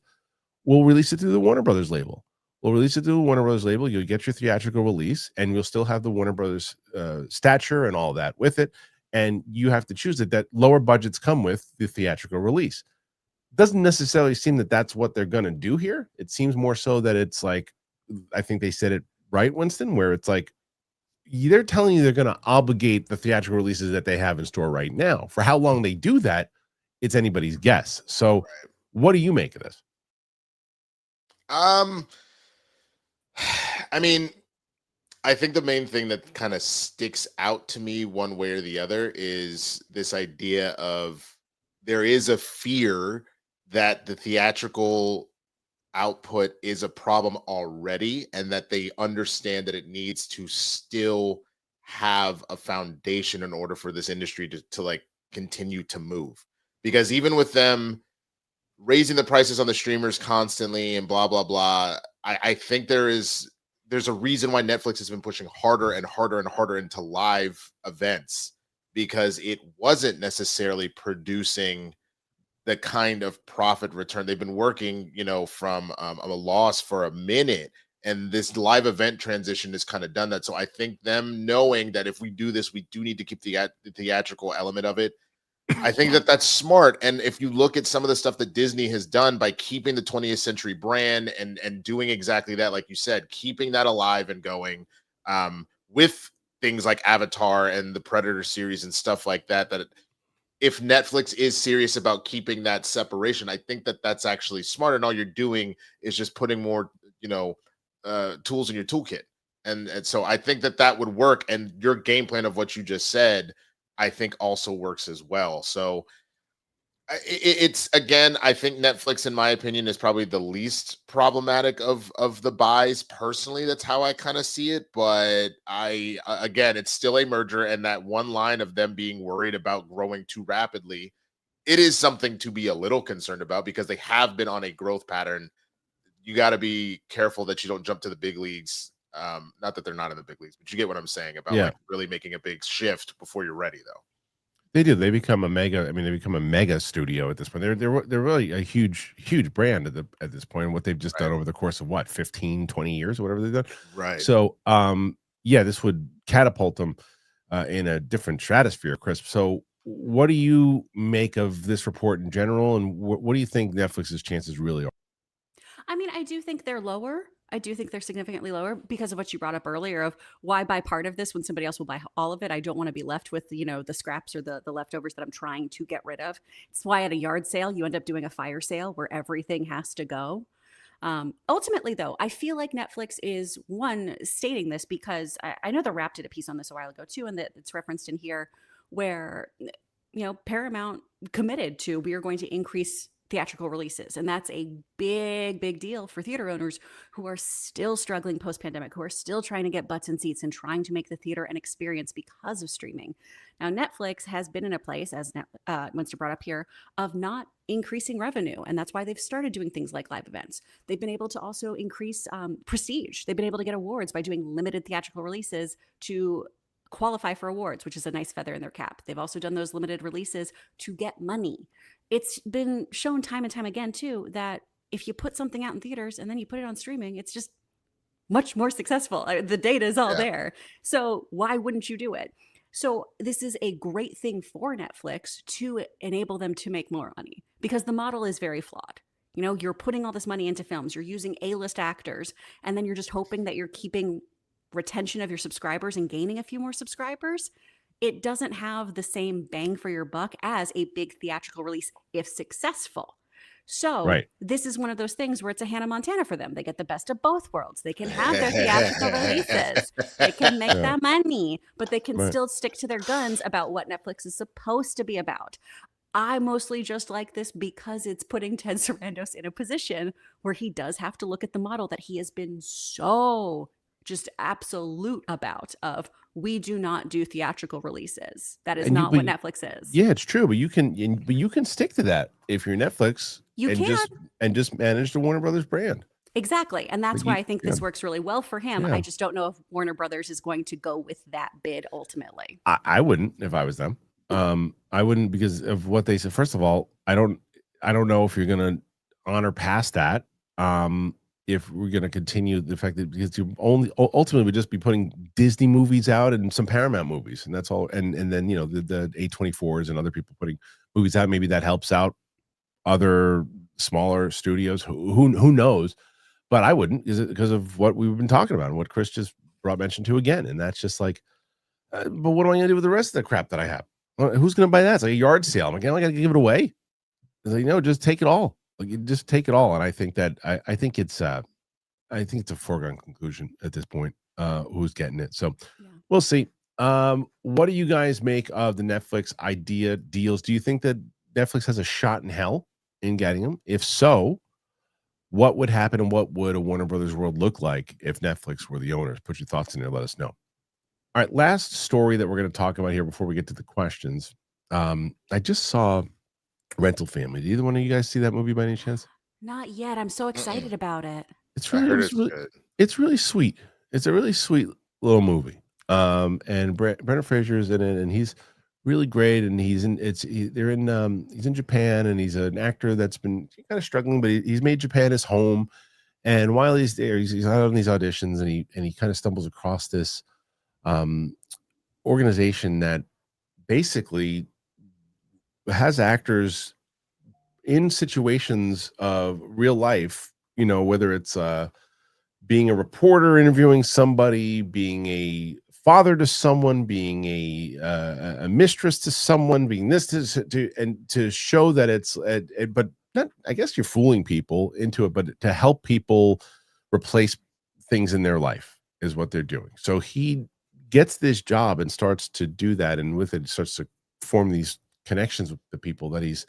Speaker 1: we'll release it through the Warner Brothers label. We'll release it through the Warner Brothers label. You'll get your theatrical release, and you'll still have the Warner Brothers stature and all that with it. And you have to choose it. That lower budgets come with the theatrical release. Doesn't necessarily seem that that's what they're going to do here. It seems more so that it's like, I think they said it right, Winston, where it's like, they're telling you they're going to obligate the theatrical releases that they have in store right now. For how long they do that, it's anybody's guess. So what do you make of this?
Speaker 3: I mean, I think the main thing that kind of sticks out to me one way or the other is this idea of there is a fear that the theatrical output is a problem already, and that they understand that it needs to still have a foundation in order for this industry to like continue to move. Because even with them raising the prices on the streamers constantly and blah, blah, blah, I think there's a reason why Netflix has been pushing harder and harder and harder into live events, because it wasn't necessarily producing the kind of profit return. They've been working, from a loss for a minute, and this live event transition has kind of done that. So I think them knowing that if we do this, we do need to keep the theatrical element of it. I think that that's smart. And if you look at some of the stuff that Disney has done by keeping the 20th century brand and doing exactly that, like you said, keeping that alive and going with things like Avatar and the Predator series and stuff like that, if Netflix is serious about keeping that separation, I think that that's actually smart. And all you're doing is just putting more, tools in your toolkit. And so I think that would work. And your game plan of what you just said, I think also works as well. So it's, again, I think Netflix, in my opinion, is probably the least problematic of the buys. Personally, that's how I kind of see it. But again, it's still a merger, and that one line of them being worried about growing too rapidly, it is something to be a little concerned about, because they have been on a growth pattern. You got to be careful that you don't jump to the big leagues. Not that they're not in the big leagues, but you get what I'm saying about like really making a big shift before you're ready, though.
Speaker 1: They do. They become a mega. I mean, they become a mega studio at this point. They're really a huge huge brand at this point. And what they've just done over the course of 15, 20 years, or whatever they've done.
Speaker 3: Right.
Speaker 1: So, this would catapult them in a different stratosphere, Kris. So, what do you make of this report in general, and what do you think Netflix's chances really are?
Speaker 2: I mean, I do think they're lower. I do think they're significantly lower because of what you brought up earlier of why buy part of this when somebody else will buy all of it. I don't want to be left with, the scraps or the leftovers that I'm trying to get rid of. It's why at a yard sale, you end up doing a fire sale where everything has to go. Ultimately, though, I feel like Netflix is one stating this because I know the Wrap did a piece on this a while ago too, and that it's referenced in here where Paramount committed to we are going to increase theatrical releases, and that's a big deal for theater owners who are still struggling post-pandemic, who are still trying to get butts in seats and trying to make the theater an experience because of streaming. Now, Netflix has been in a place, as Winston brought up here, of not increasing revenue, and that's why they've started doing things like live events. They've been able to also increase prestige. They've been able to get awards by doing limited theatrical releases to qualify for awards, which is a nice feather in their cap. They've also done those limited releases to get money. It's been shown time and time again, too, that if you put something out in theaters and then you put it on streaming, it's just much more successful. The data is all there. So why wouldn't you do it? So this is a great thing for Netflix to enable them to make more money because the model is very flawed. You're putting all this money into films, you're using A-list actors, and then you're just hoping that you're keeping retention of your subscribers and gaining a few more subscribers. It doesn't have the same bang for your buck as a big theatrical release if successful. So this is one of those things where it's a Hannah Montana for them. They get the best of both worlds. They can have their theatrical releases. They can make that money, but they can still stick to their guns about what Netflix is supposed to be about. I mostly just like this because it's putting Ted Sarandos in a position where he does have to look at the model that he has been so just absolute about of we do not do theatrical releases. That is not what Netflix is.
Speaker 1: Yeah, it's true, but you can stick to that if you're Netflix. Just manage the Warner Brothers brand.
Speaker 2: Exactly, and that's why I think this works really well for him. I just don't know if Warner Brothers is going to go with that bid ultimately.
Speaker 1: I wouldn't if I was them. I wouldn't because of what they said. First of all, I don't know if you're going to honor past that. If we're going to continue the fact that because you ultimately would just be putting Disney movies out and some Paramount movies, and that's all. And then the A24s and other people putting movies out. Maybe that helps out other smaller studios. Who knows? But I wouldn't because of what we've been talking about and what Kris just mentioned to again. And that's just like, but what am I going to do with the rest of the crap that I have? Who's going to buy that? It's like a yard sale. I'm like, I got to give it away. It's like, just take it all. Like you just take it all, and I think that I think it's a foregone conclusion at this point. Who's getting it? So we'll see. What do you guys make of the Netflix idea deals? Do you think that Netflix has a shot in hell in getting them? If so, what would happen, and what would a Warner Brothers world look like if Netflix were the owners? Put your thoughts in there. Let us know. All right, last story that we're going to talk about here before we get to the questions. I just saw Rental Family. Did either one of you guys see that movie by any chance?
Speaker 2: Not yet. I'm so excited about it.
Speaker 1: It's really sweet. It's a really sweet little movie. And Brendan Fraser is in it, and he's really great. And he's in Japan, and he's an actor that's been kind of struggling, but he's made Japan his home. And while he's there, he's out on these auditions, and he kind of stumbles across this organization that basically has actors in situations of real life, whether it's being a reporter interviewing somebody, being a father to someone, being a mistress to someone, being this to show that it's but not, I guess you're fooling people into it, but to help people replace things in their life is what they're doing. So he gets this job and starts to do that, and with it starts to form these connections with the people that he's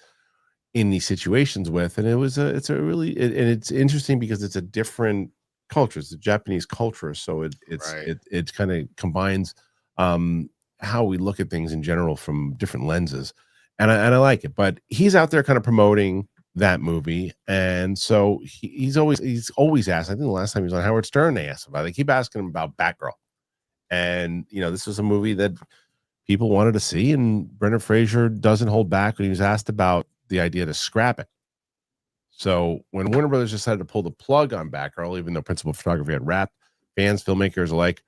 Speaker 1: in these situations with. And it's interesting because it's a different culture. It's a Japanese culture, so it kind of combines how we look at things in general from different lenses, and I like it. But he's out there kind of promoting that movie, and so he's always asked. I think the last time he was on Howard Stern, they asked about it. They keep asking him about Batgirl. And, this was a movie that people wanted to see, and Brendan Fraser doesn't hold back when he was asked about the idea to scrap it. So when Warner Brothers decided to pull the plug on Batgirl, even though principal photography had wrapped, fans, filmmakers alike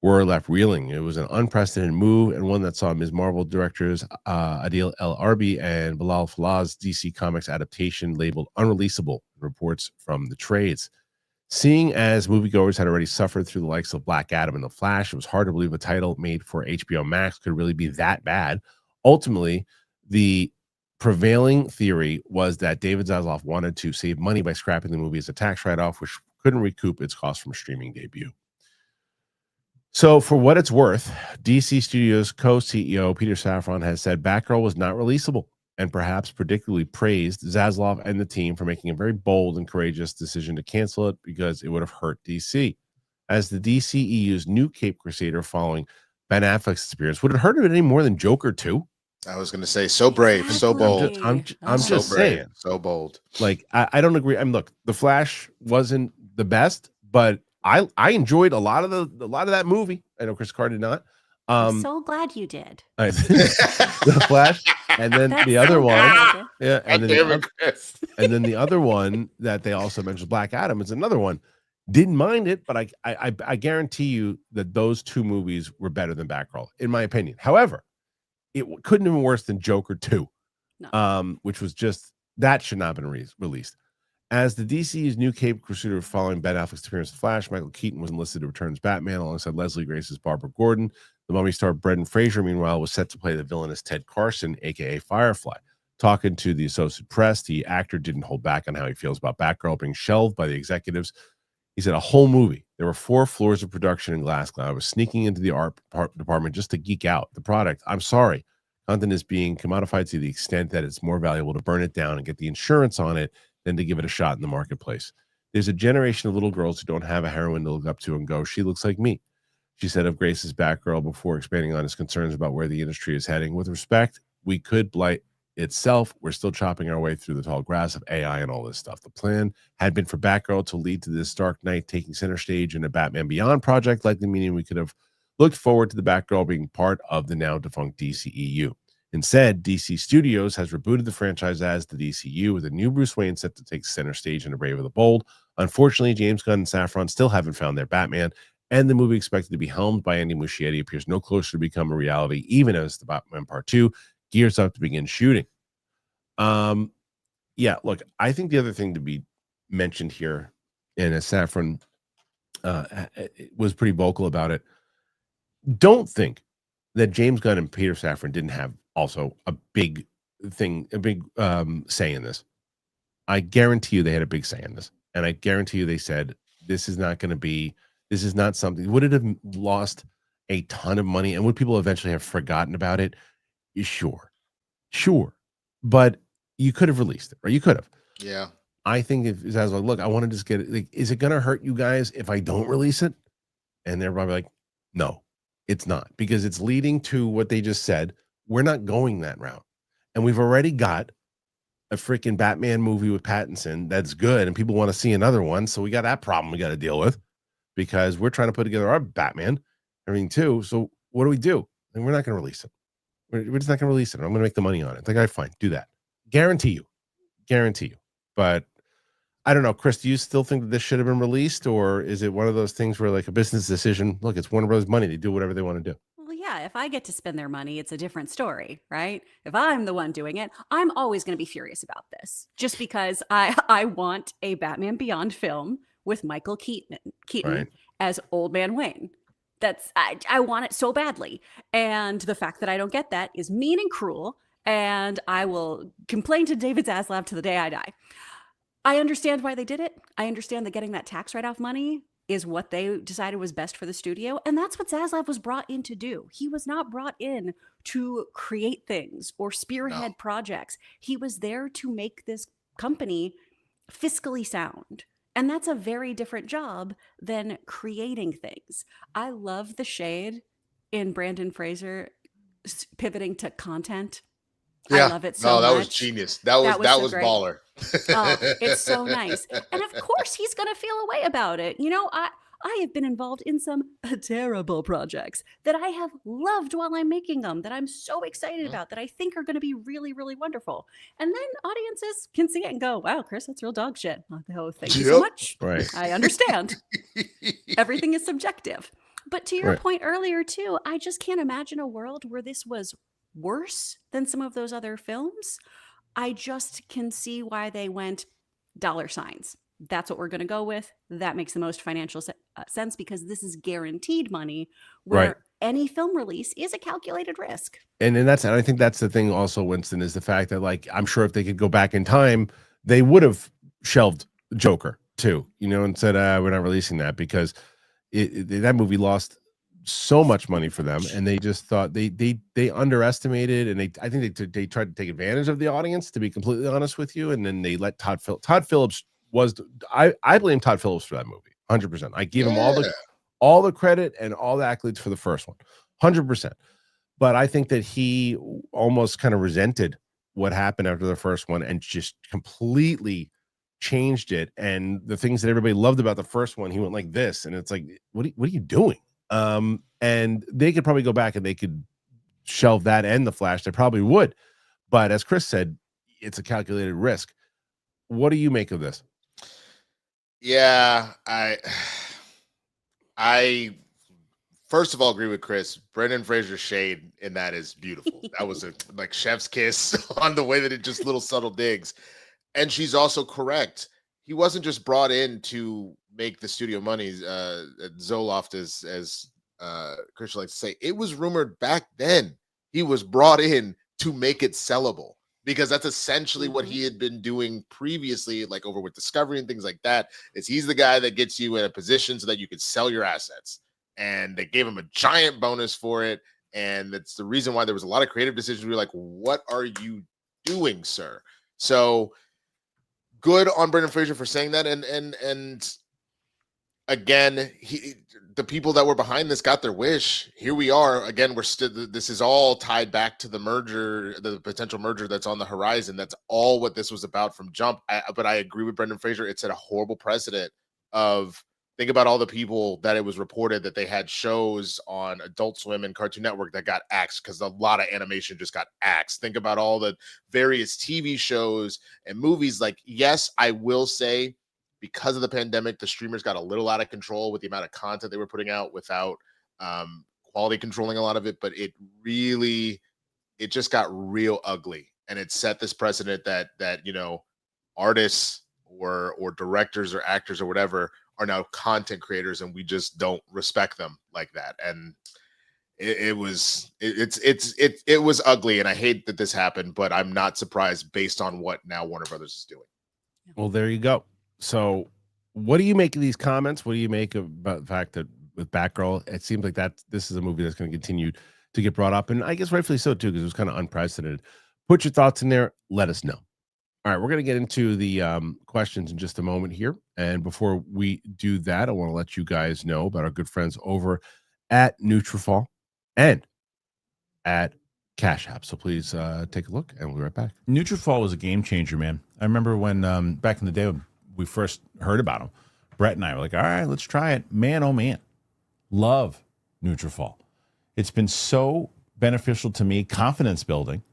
Speaker 1: were left reeling. It was an unprecedented move and one that saw Ms. Marvel directors Adil El Arbi and Bilal Falah's DC Comics adaptation labeled unreleasable, reports from the trades. Seeing as moviegoers had already suffered through the likes of Black Adam and The Flash, it was hard to believe a title made for HBO Max could really be that bad. Ultimately, the prevailing theory was that David Zaslav wanted to save money by scrapping the movie as a tax write-off, which couldn't recoup its cost from streaming debut. So for what it's worth, DC Studios co-CEO Peter Safran has said Batgirl was not releasable and perhaps predictably praised Zaslav and the team for making a very bold and courageous decision to cancel it because it would have hurt DC. As the DCEU's new Cape Crusader following Ben Affleck's experience, would it hurt it any more than Joker 2?
Speaker 3: I was going to say, so brave, so bold.
Speaker 1: I'm
Speaker 3: So
Speaker 1: just
Speaker 3: brave,
Speaker 1: saying.
Speaker 3: so bold.
Speaker 1: Like, I don't agree. Look, The Flash wasn't the best, but I enjoyed a lot of that movie. I know Kris Carr did not.
Speaker 2: I'm so glad you did.
Speaker 1: The Flash, and then
Speaker 2: That's
Speaker 1: the other
Speaker 2: so
Speaker 1: one,
Speaker 2: good.
Speaker 1: yeah, and
Speaker 3: God
Speaker 1: then,
Speaker 3: damn it, Chris.
Speaker 1: and then the other one that they also mentioned, Black Adam, is another one. Didn't mind it, but I guarantee you that those two movies were better than Batgirl, in my opinion. However, it couldn't have been worse than Joker 2,
Speaker 2: No.
Speaker 1: which was just, that should not have been released. As the DC's new Cape Crusader following Ben Affleck's appearance in Flash, Michael Keaton was enlisted to return as Batman alongside Leslie Grace's Barbara Gordon. The Mummy star Brendan Fraser, meanwhile, was set to play the villainous Ted Carson, a.k.a. Firefly. Talking to the Associated Press, the actor didn't hold back on how he feels about Batgirl being shelved by the executives. He said, a whole movie. There were 4 floors of production in Glasscloud. I was sneaking into the art department just to geek out. The product, I'm sorry, content is being commodified to the extent that it's more valuable to burn it down and get the insurance on it than to give it a shot in the marketplace. There's a generation of little girls who don't have a heroine to look up to and go, she looks like me. She said of Grace's Batgirl before expanding on his concerns about where the industry is heading. With respect, we could blight itself. We're still chopping our way through the tall grass of AI and all this stuff. The plan had been for Batgirl to lead to this Dark Knight taking center stage in a Batman Beyond project, likely meaning we could have looked forward to the Batgirl being part of the now defunct DCEU. Instead, DC Studios has rebooted the franchise as the DCU with a new Bruce Wayne set to take center stage in A Brave of the Bold. Unfortunately, James Gunn and Safran still haven't found their Batman, and the movie expected to be helmed by Andy Muschietti appears no closer to become a reality, even as the Batman Part 2 gears up to begin shooting. Yeah, look, I think the other thing to be mentioned here, and as Safran was pretty vocal about it, don't think that James Gunn and Peter Safran didn't have also a big thing, a big say in this. I guarantee you they had a big say in this. And I guarantee you they said, this is not something, would it have lost a ton of money? And would people eventually have forgotten about it? Sure. But you could have released it, right? You could have.
Speaker 3: Yeah.
Speaker 1: I think if I was like, look, I want to just get it. Like, is it going to hurt you guys if I don't release it? And they're probably like, no, it's not, because it's leading to what they just said. We're not going that route. And we've already got a freaking Batman movie with Pattinson that's good, and people want to see another one. So we got that problem we got to deal with, because we're trying to put together our Batman, everything too. So what do? And we're not going to release it. We're just not going to release it. I'm going to make the money on it. Like, all right, fine, do that. Guarantee you. But I don't know, Chris, do you still think that this should have been released, or is it one of those things where, like, a business decision? Look, it's Warner Bros. Money; they do whatever they want to do.
Speaker 2: Well, yeah, if I get to spend their money, it's a different story, right? If I'm the one doing it, I'm always going to be furious about this, just because I want a Batman Beyond film with Michael Keaton
Speaker 1: Right.
Speaker 2: as Old Man Wayne. I want it so badly. And the fact that I don't get that is mean and cruel. And I will complain to David Zaslav to the day I die. I understand why they did it. I understand that getting that tax write-off money is what they decided was best for the studio. And that's what Zaslav was brought in to do. He was not brought in to create things or spearhead projects. He was there to make this company fiscally sound. And that's a very different job than creating things. I love the shade in Brendan Fraser pivoting to content.
Speaker 3: Yeah.
Speaker 2: I love it so much.
Speaker 3: That was genius. That was
Speaker 2: great.
Speaker 3: baller.
Speaker 2: Oh, it's so nice. And of course he's going to feel a way about it. You know, I have been involved in some terrible projects that I have loved while I'm making them, that I'm so excited about, that I think are going to be really, really wonderful. And then audiences can see it and go, wow, Chris, that's real dog shit. Oh, thank you so much.
Speaker 1: Right.
Speaker 2: I understand. Everything is subjective. But to your
Speaker 1: Right.
Speaker 2: point earlier, too, I just can't imagine a world where this was worse than some of those other films. I just can see why they went dollar signs. That's what we're going to go with. That makes the most financial sense because this is guaranteed money where
Speaker 1: Right.
Speaker 2: any film release is a calculated risk.
Speaker 1: And I think that's the thing also, Winston, is the fact that, like, I'm sure if they could go back in time, they would have shelved Joker too, and said, we're not releasing that because that movie lost so much money for them, and they just thought they underestimated, and I think they tried to take advantage of the audience, to be completely honest with you, and then they let Todd Phillips I blame Todd Phillips for that movie 100%. I give him all the credit and all the accolades for the first one 100%. But I think that he almost kind of resented what happened after the first one and just completely changed it. And the things that everybody loved about the first one, he went like this, and it's like, what are you doing? And they could probably go back and they could shelve that and the Flash. They probably would. But as Chris said, it's a calculated risk. What do you make of this?
Speaker 3: Yeah, I first of all agree with Chris. Brendan Fraser's shade in that is beautiful. That was a like chef's kiss on the way that it just little subtle digs. And she's also correct. He wasn't just brought in to make the studio money. Zoloft, as Kristian likes to say, it was rumored back then he was brought in to make it sellable, because that's essentially what he had been doing previously, like over with Discovery and things like that. Is he's the guy that gets you in a position so that you could sell your assets. And they gave him a giant bonus for it. And that's the reason why there was a lot of creative decisions. We were like, what are you doing, sir? So good on Brendan Fraser for saying that. And again, the people that were behind this got their wish. Here we are again. This is all tied back to the merger, the potential merger that's on the horizon. That's all what this was about from jump. But I agree with Brendan Fraser. It set a horrible precedent of, think about all the people that it was reported that they had shows on Adult Swim and Cartoon Network that got axed because a lot of animation just got axed. Think about all the various TV shows and movies. Like, yes, I will say, because of the pandemic, the streamers got a little out of control with the amount of content they were putting out without quality controlling a lot of it. But it just got real ugly, and it set this precedent that artists or directors or actors or whatever are now content creators, and we just don't respect them like that. And it was ugly, and I hate that this happened, but I'm not surprised based on what now Warner Brothers is doing.
Speaker 1: Well, there you go. So what do you make of these comments? What do you make about the fact that with Batgirl, it seems like this is a movie that's going to continue to get brought up, and I guess rightfully so too, because it was kind of unprecedented. Put your thoughts in there. Let us know. All right, we're going to get into the questions in just a moment here. And before we do that, I want to let you guys know about our good friends over at Nutrafol and at Cash App. So please take a look, and we'll be right back.
Speaker 5: Nutrafol was a game changer, man. I remember when back in the day when we first heard about them, Brett and I were like, all right, let's try it. Man, oh man, love Nutrafol. It's been so beneficial to me, confidence building.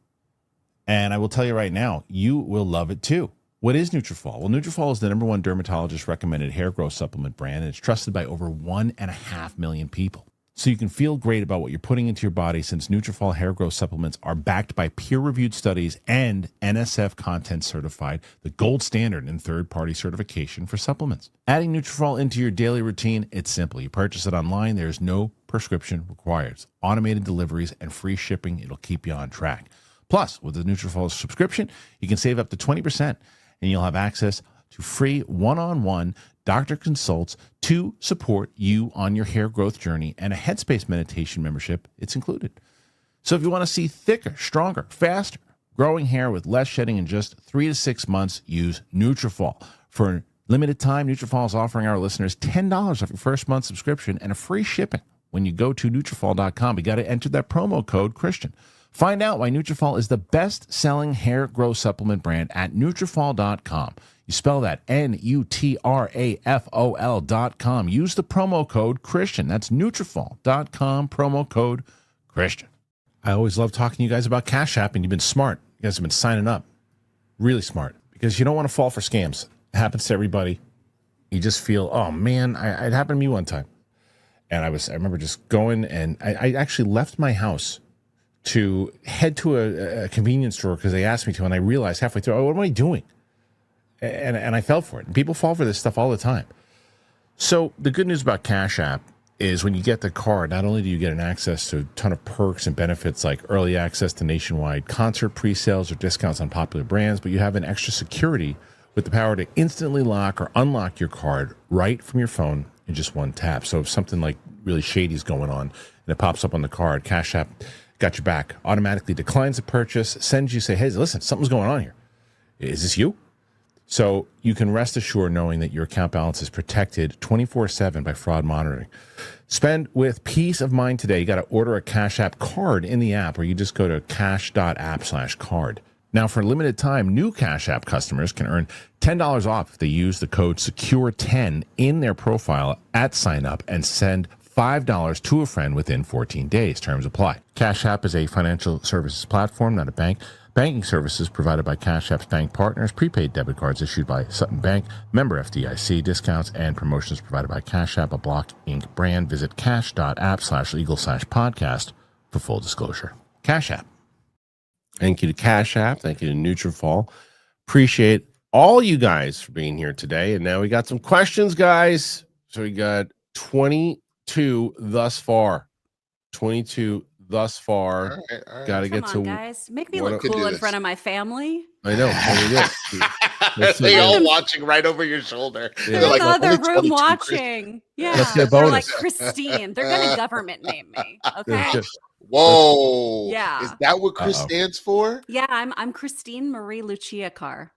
Speaker 5: And I will tell you right now, you will love it too. What is Nutrafol? Well, Nutrafol is the #1 dermatologist recommended hair growth supplement brand, and it's trusted by over 1.5 million people. So you can feel great about what you're putting into your body, since Nutrafol hair growth supplements are backed by peer-reviewed studies and NSF content certified, the gold standard in third-party certification for supplements. Adding Nutrafol into your daily routine, it's simple. You purchase it online. There's no prescription required. It's automated deliveries and free shipping. It'll keep you on track. Plus, with the Nutrafol subscription, you can save up to 20%, and you'll have access to free one-on-one doctor consults to support you on your hair growth journey, and a Headspace meditation membership. It's included. So if you want to see thicker, stronger, faster growing hair with less shedding in just 3 to 6 months, use Nutrafol. For a limited time, Nutrafol is offering our listeners $10 off your first month subscription and a free shipping when you go to Nutrafol.com. You got to enter that promo code Kristian. Find out why Nutrafol is the best-selling hair growth supplement brand at Nutrafol.com. You spell that Nutrafol.com. Use the promo code Kristian. That's Nutrafol.com, promo code Kristian. I always love talking to you guys about Cash App, and you've been smart. You guys have been signing up. Really smart. Because you don't want to fall for scams. It happens to everybody. You just feel, oh, man, it happened to me one time.
Speaker 4: And I remember just going, and I actually left my house to head to a convenience store because they asked me to, and I realized halfway through, oh, what am I doing? And I fell for it. And people fall for this stuff all the time. So the good news about Cash App is when you get the card, not only do you get an access to a ton of perks and benefits like early access to nationwide concert pre-sales or discounts on popular brands, but you have an extra security with the power to instantly lock or unlock your card right from your phone in just one tap. So if something like really shady is going on and it pops up on the card, Cash App got your back, automatically declines the purchase, sends you, say, hey, listen, something's going on here. Is this you? So you can rest assured knowing that your account balance is protected 24/7 by fraud monitoring. Spend with peace of mind today. You got to order a Cash App card in the app, or you just go to cash.app/card. Now, for a limited time, new Cash App customers can earn $10 off if they use the code SECURE10 in their profile at sign up and send $5 to a friend within 14 days. Terms apply. Cash App is a financial services platform, not a bank. Banking services provided by Cash App's bank partners, prepaid debit cards issued by Sutton Bank, member FDIC, discounts and promotions provided by Cash App, a Block Inc. brand. Visit cash.app/legal/podcast for full disclosure. Cash App.
Speaker 1: Thank you to Cash App. Thank you to Nutrafol. Appreciate all you guys for being here today. And now we got some questions, guys. So we got 22 thus far. 22 thus far.
Speaker 3: All right.
Speaker 1: Got to
Speaker 2: Come
Speaker 1: get
Speaker 2: on,
Speaker 1: to.
Speaker 2: guys. Make me
Speaker 3: One
Speaker 2: look
Speaker 3: could
Speaker 2: cool
Speaker 3: do
Speaker 2: in
Speaker 3: this.
Speaker 2: front of my family.
Speaker 1: I know.
Speaker 3: They all watching right over your shoulder.
Speaker 1: Yeah.
Speaker 2: They're in
Speaker 3: like,
Speaker 2: the
Speaker 3: "Oh,
Speaker 2: other
Speaker 3: only
Speaker 2: room
Speaker 3: 22,
Speaker 2: watching. Yeah.
Speaker 1: Let's get a
Speaker 2: They're like,
Speaker 1: bonus.
Speaker 2: Christine. They're going to government name me. Okay.
Speaker 3: Whoa.
Speaker 2: Yeah.
Speaker 3: Is that what Chris stands for?
Speaker 2: Yeah, I'm Christine Marie Lucia Carr.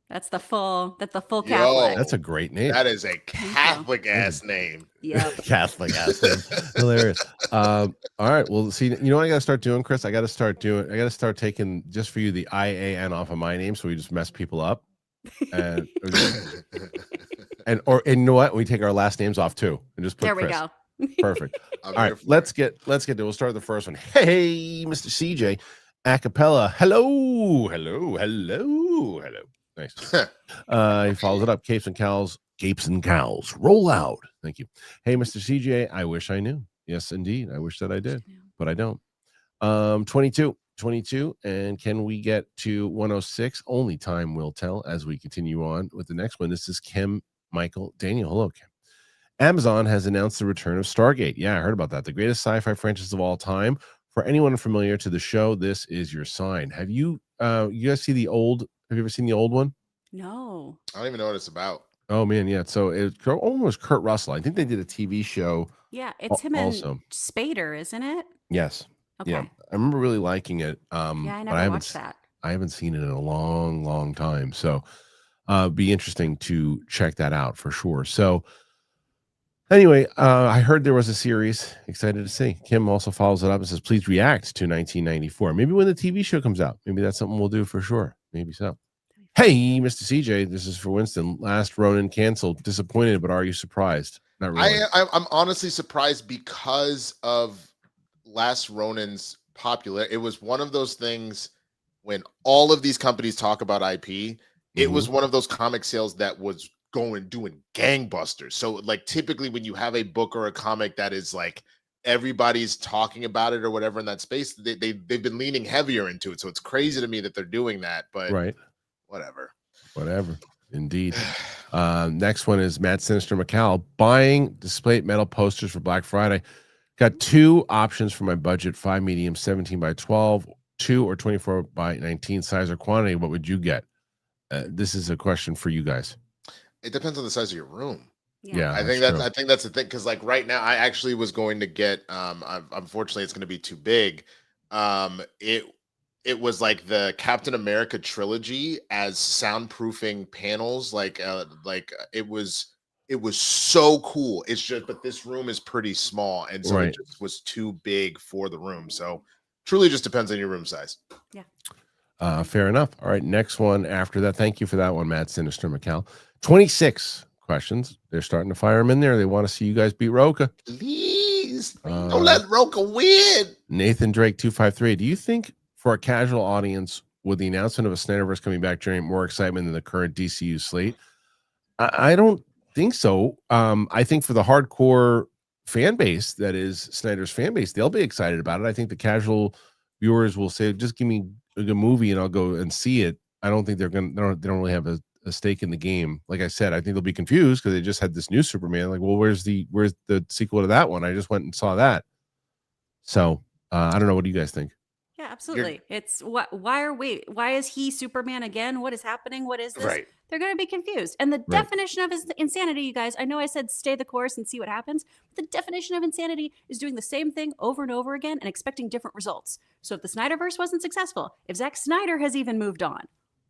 Speaker 2: That's the full
Speaker 3: Yo.
Speaker 2: Catholic.
Speaker 1: That's a great name.
Speaker 3: That is a Catholic ass name.
Speaker 2: Yep.
Speaker 1: Catholic ass name. Hilarious. All right. Well, see, you know what I got to start doing, Chris? I got to start taking just for you the IAN off of my name, so we just mess people up. And and you know what? We take our last names off too, and just put
Speaker 2: There we
Speaker 1: Chris.
Speaker 2: go.
Speaker 1: Perfect.
Speaker 3: I'm
Speaker 1: All
Speaker 3: here
Speaker 1: right,
Speaker 3: for
Speaker 1: let's get to. We'll start with the first one. Hey, Mr. CJ, acapella. Hello. Nice. He follows it up. Capes and Cowls. Roll out. Thank you. Hey, Mr. CJ, I wish I knew. Yes, indeed. I wish that I did, but I don't. 22. And can we get to 106? Only time will tell as we continue on with the next one. This is Kim Michael Daniel. Hello, Kim. Amazon has announced the return of Stargate. Yeah, I heard about that. The greatest sci-fi franchise of all time. For anyone familiar to the show, this is your sign. Have you guys see the old? Have you ever seen the old one?
Speaker 2: No.
Speaker 3: I don't even know what it's about.
Speaker 1: Oh man, yeah. So it almost Kurt Russell. I think they did a TV show.
Speaker 2: Yeah, it's him
Speaker 1: also.
Speaker 2: and Spader, isn't it?
Speaker 1: Yes.
Speaker 2: Okay.
Speaker 1: Yeah. I remember really liking it.
Speaker 2: Yeah, I
Speaker 1: but
Speaker 2: never watched that.
Speaker 1: I haven't seen it in a long, long time. So be interesting to check that out for sure. So anyway, I heard there was a series. Excited to see. Kim also follows it up and says, please react to 1994. Maybe when the TV show comes out. Maybe that's something we'll do for sure. Maybe so. Hey, Mr. CJ, this is for Winston. Last Ronin canceled. Disappointed, but are you surprised? Not really.
Speaker 3: I'm honestly surprised because of Last Ronin's popular. It was one of those things when all of these companies talk about IP, it was one of those comic sales that was doing gangbusters. So like typically when you have a book or a comic that is like everybody's talking about it or whatever in that space, they've been leaning heavier into it. So it's crazy to me that they're doing that, but
Speaker 1: Right.
Speaker 3: Whatever.
Speaker 1: Indeed. Next one is Matt Sinister McCall buying display metal posters for Black Friday. Got two options for my budget: 5 medium, 17 by 12, 2 or 24 by 19 size or quantity. What would you get? This is a question for you guys. It
Speaker 3: depends on the size of your room.
Speaker 1: Yeah,
Speaker 3: I think that's the thing, because like right now I actually was going to get unfortunately it's going to be too big. It was like the Captain America trilogy as soundproofing panels, like it was so cool. It's just, but this room is pretty small, and so it just was too big for the room. So truly just depends on your room size.
Speaker 2: Yeah.
Speaker 1: Fair enough. All right, next one after that. Thank you for that one, Matt Sinister McCall. 26 questions. They're starting to fire them in there. They want to see you guys beat Roka.
Speaker 3: Please don't let Roka win.
Speaker 1: Nathan Drake 253. Do you think for a casual audience, with the announcement of a Snyderverse coming back, generate more excitement than the current DCU slate? I don't think so. I think for the hardcore fan base that is Snyder's fan base, they'll be excited about it. I think the casual viewers will say, just give me a good movie and I'll go and see it. I don't think they don't really have a stake in the game. Like I said, I think they'll be confused because they just had this new Superman. Like, well, where's the sequel to that one? I just went and saw that. So I don't know. What do you guys think?
Speaker 2: Yeah, absolutely. It's why is he Superman again? What is happening? What is this?
Speaker 3: Right.
Speaker 2: They're going to be confused. And the definition of insanity, you guys, I know I said stay the course and see what happens, but the definition of insanity is doing the same thing over and over again and expecting different results. So if the Snyderverse wasn't successful, if Zack Snyder has even moved on,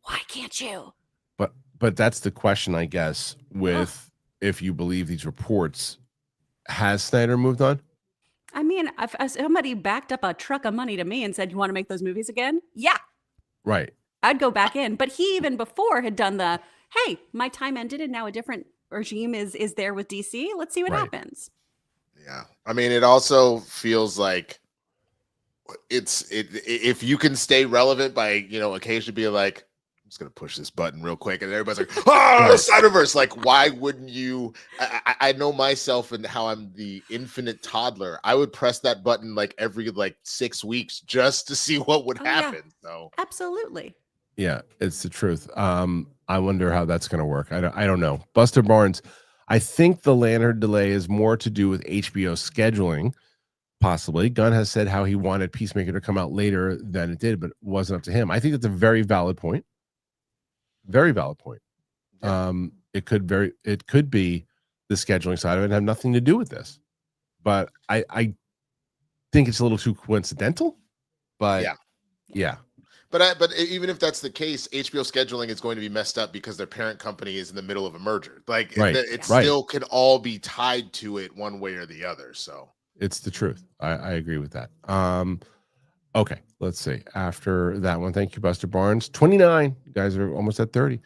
Speaker 2: why can't you?
Speaker 1: But that's the question, I guess, with if you believe these reports, has Snyder moved on?
Speaker 2: I mean, if somebody backed up a truck of money to me and said, you want to make those movies again? Yeah.
Speaker 1: Right.
Speaker 2: I'd go back in. But he even before had done the, hey, my time ended and now a different regime is there with DC. Let's see what happens.
Speaker 3: Yeah. I mean, it also feels like if you can stay relevant by, occasionally be like, I'm just going to push this button real quick. And everybody's like, oh, Snyderverse. Like, why wouldn't you? I know myself and how I'm the infinite toddler. I would press that button like every 6 weeks just to see what would happen.
Speaker 2: Yeah.
Speaker 3: So
Speaker 2: Absolutely.
Speaker 1: Yeah, it's the truth. I wonder how that's going to work. I don't know. Buster Barnes, I think the Lantern delay is more to do with HBO scheduling, possibly. Gunn has said how he wanted Peacemaker to come out later than it did, but it wasn't up to him. I think that's a very valid point. Very valid point.
Speaker 3: Yeah.
Speaker 1: It could be the scheduling side of it and have nothing to do with this. But I think it's a little too coincidental. But yeah.
Speaker 3: But even if that's the case, HBO scheduling is going to be messed up because their parent company is in the middle of a merger. It still can all be tied to it one way or the other. So
Speaker 1: it's the truth. I agree with that. Okay, let's see. After that one, thank you, Buster Barnes. 29. You guys are almost at 30.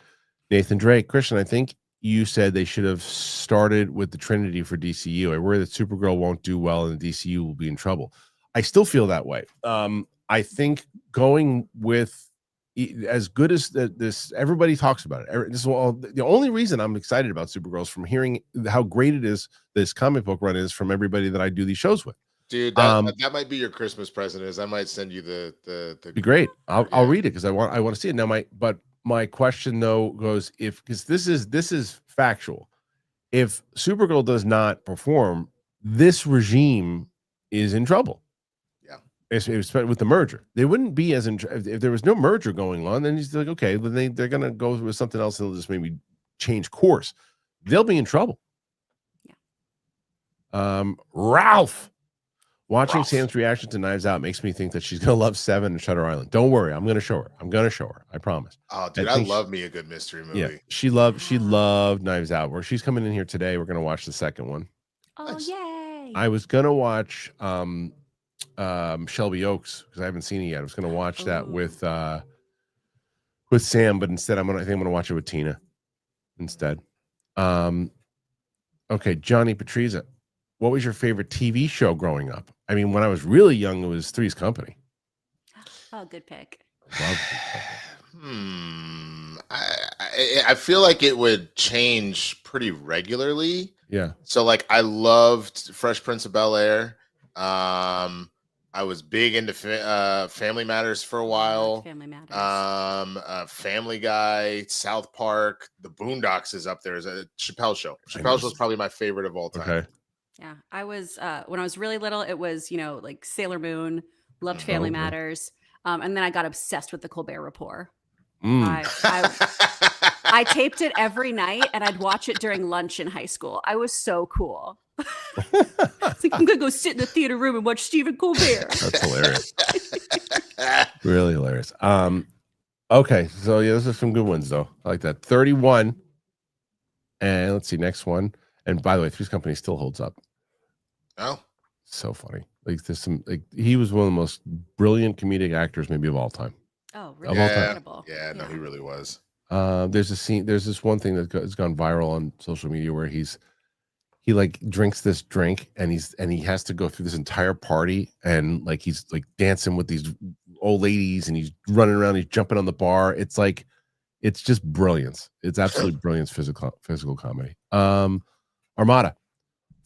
Speaker 1: Nathan Drake. Kristian, I think you said they should have started with the Trinity for DCU. I worry that Supergirl won't do well and the DCU will be in trouble. I still feel that way. I think going with as good as this, everybody talks about it. This is the only reason I'm excited about Supergirl is from hearing how great it is. This comic book run is from everybody that I do these shows with.
Speaker 3: Dude, that might be your Christmas present. Is I might send you the
Speaker 1: be great. I'll read it because I want to see it now. My question though goes because this is factual. If Supergirl does not perform, this regime is in trouble. It's with the merger. They wouldn't be as if there was no merger going on. Then he's like, okay, then they're gonna go with something else. And they'll just maybe change course. They'll be in trouble. Yeah. Ralph. Watching Sam's reaction to Knives Out makes me think that she's gonna love Seven and Shutter Island. Don't worry, I'm gonna show her. I promise.
Speaker 3: Oh, dude, I love me a good mystery movie.
Speaker 1: Yeah, she loved Knives Out. Where she's coming in here today. We're gonna watch the second one.
Speaker 2: Oh, nice. Yay!
Speaker 1: I was gonna watch Shelby Oaks because I haven't seen it yet. I was gonna watch that with Sam, but instead I'm gonna watch it with Tina instead. Okay, Johnny Patrizia. What was your favorite TV show growing up? I mean, when I was really young, it was Three's Company.
Speaker 2: Oh, good pick.
Speaker 3: I feel like it would change pretty regularly.
Speaker 1: Yeah.
Speaker 3: So I loved Fresh Prince of Bel-Air. I was big into Family Matters for a while.
Speaker 2: Family Matters.
Speaker 3: Family Guy, South Park, The Boondocks is up there. Is a Chappelle Show. Chappelle Show is probably my favorite of all time.
Speaker 1: Okay.
Speaker 2: Yeah, I was when I was really little. It was like Sailor Moon. Loved Family Matters, and then I got obsessed with the Colbert Report. I taped it every night, and I'd watch it during lunch in high school. I was so cool. It's like, I'm gonna go sit in the theater room and watch Stephen Colbert.
Speaker 1: That's hilarious. Really hilarious. Okay, so yeah, those are some good ones though. I like that. 31. And let's see, next one. And by the way, Three's Company still holds up.
Speaker 3: Oh,
Speaker 1: so funny. There's some he was one of the most brilliant comedic actors maybe of all time.
Speaker 2: Oh, really?
Speaker 3: Incredible. Yeah, no, he really was.
Speaker 1: There's this one thing that has gone viral on social media where he drinks this drink and he has to go through this entire party and he's dancing with these old ladies and he's running around, he's jumping on the bar. It's just brilliance. It's absolute brilliance, physical comedy. Armada.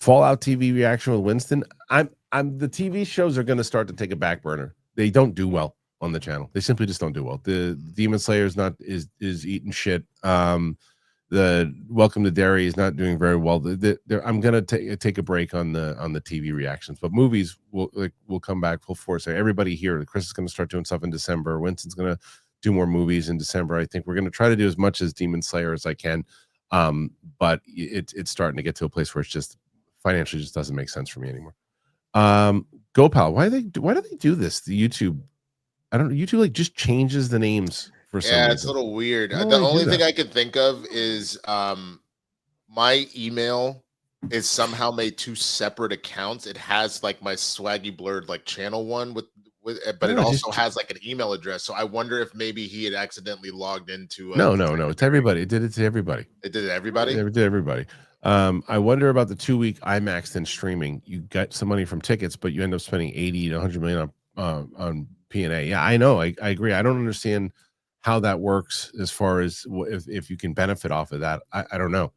Speaker 1: Fallout TV reaction with Winston. I'm the TV shows are going to start to take a back burner. They don't do well on the channel. They simply just don't do well. The Demon Slayer is eating shit. The Welcome to Derry is not doing very well. I'm gonna take a break on the TV reactions, but movies will come back full force. Everybody here, Kris is gonna start doing stuff in December. Winston's gonna do more movies in December. I think we're gonna try to do as much as Demon Slayer as I can, but it's starting to get to a place where it's just financially just doesn't make sense for me anymore. GoPal, why do they do this? The YouTube, I don't know. YouTube like just changes the names. For some reason.
Speaker 3: It's a little weird. The only thing I could think of is my email is somehow made 2 separate accounts. It has like my Swaggy Blurred like channel one but it also has like an email address. So I wonder if maybe he had accidentally logged into.
Speaker 1: No. It's everybody. It did it to everybody.
Speaker 3: It did it to everybody.
Speaker 1: It did everybody. I wonder about the 2-week IMAX and streaming. You got some money from tickets, but you end up spending 80 to 100 million on P&A. Yeah, I know. I agree. I don't understand how that works as far as if you can benefit off of that. I don't know.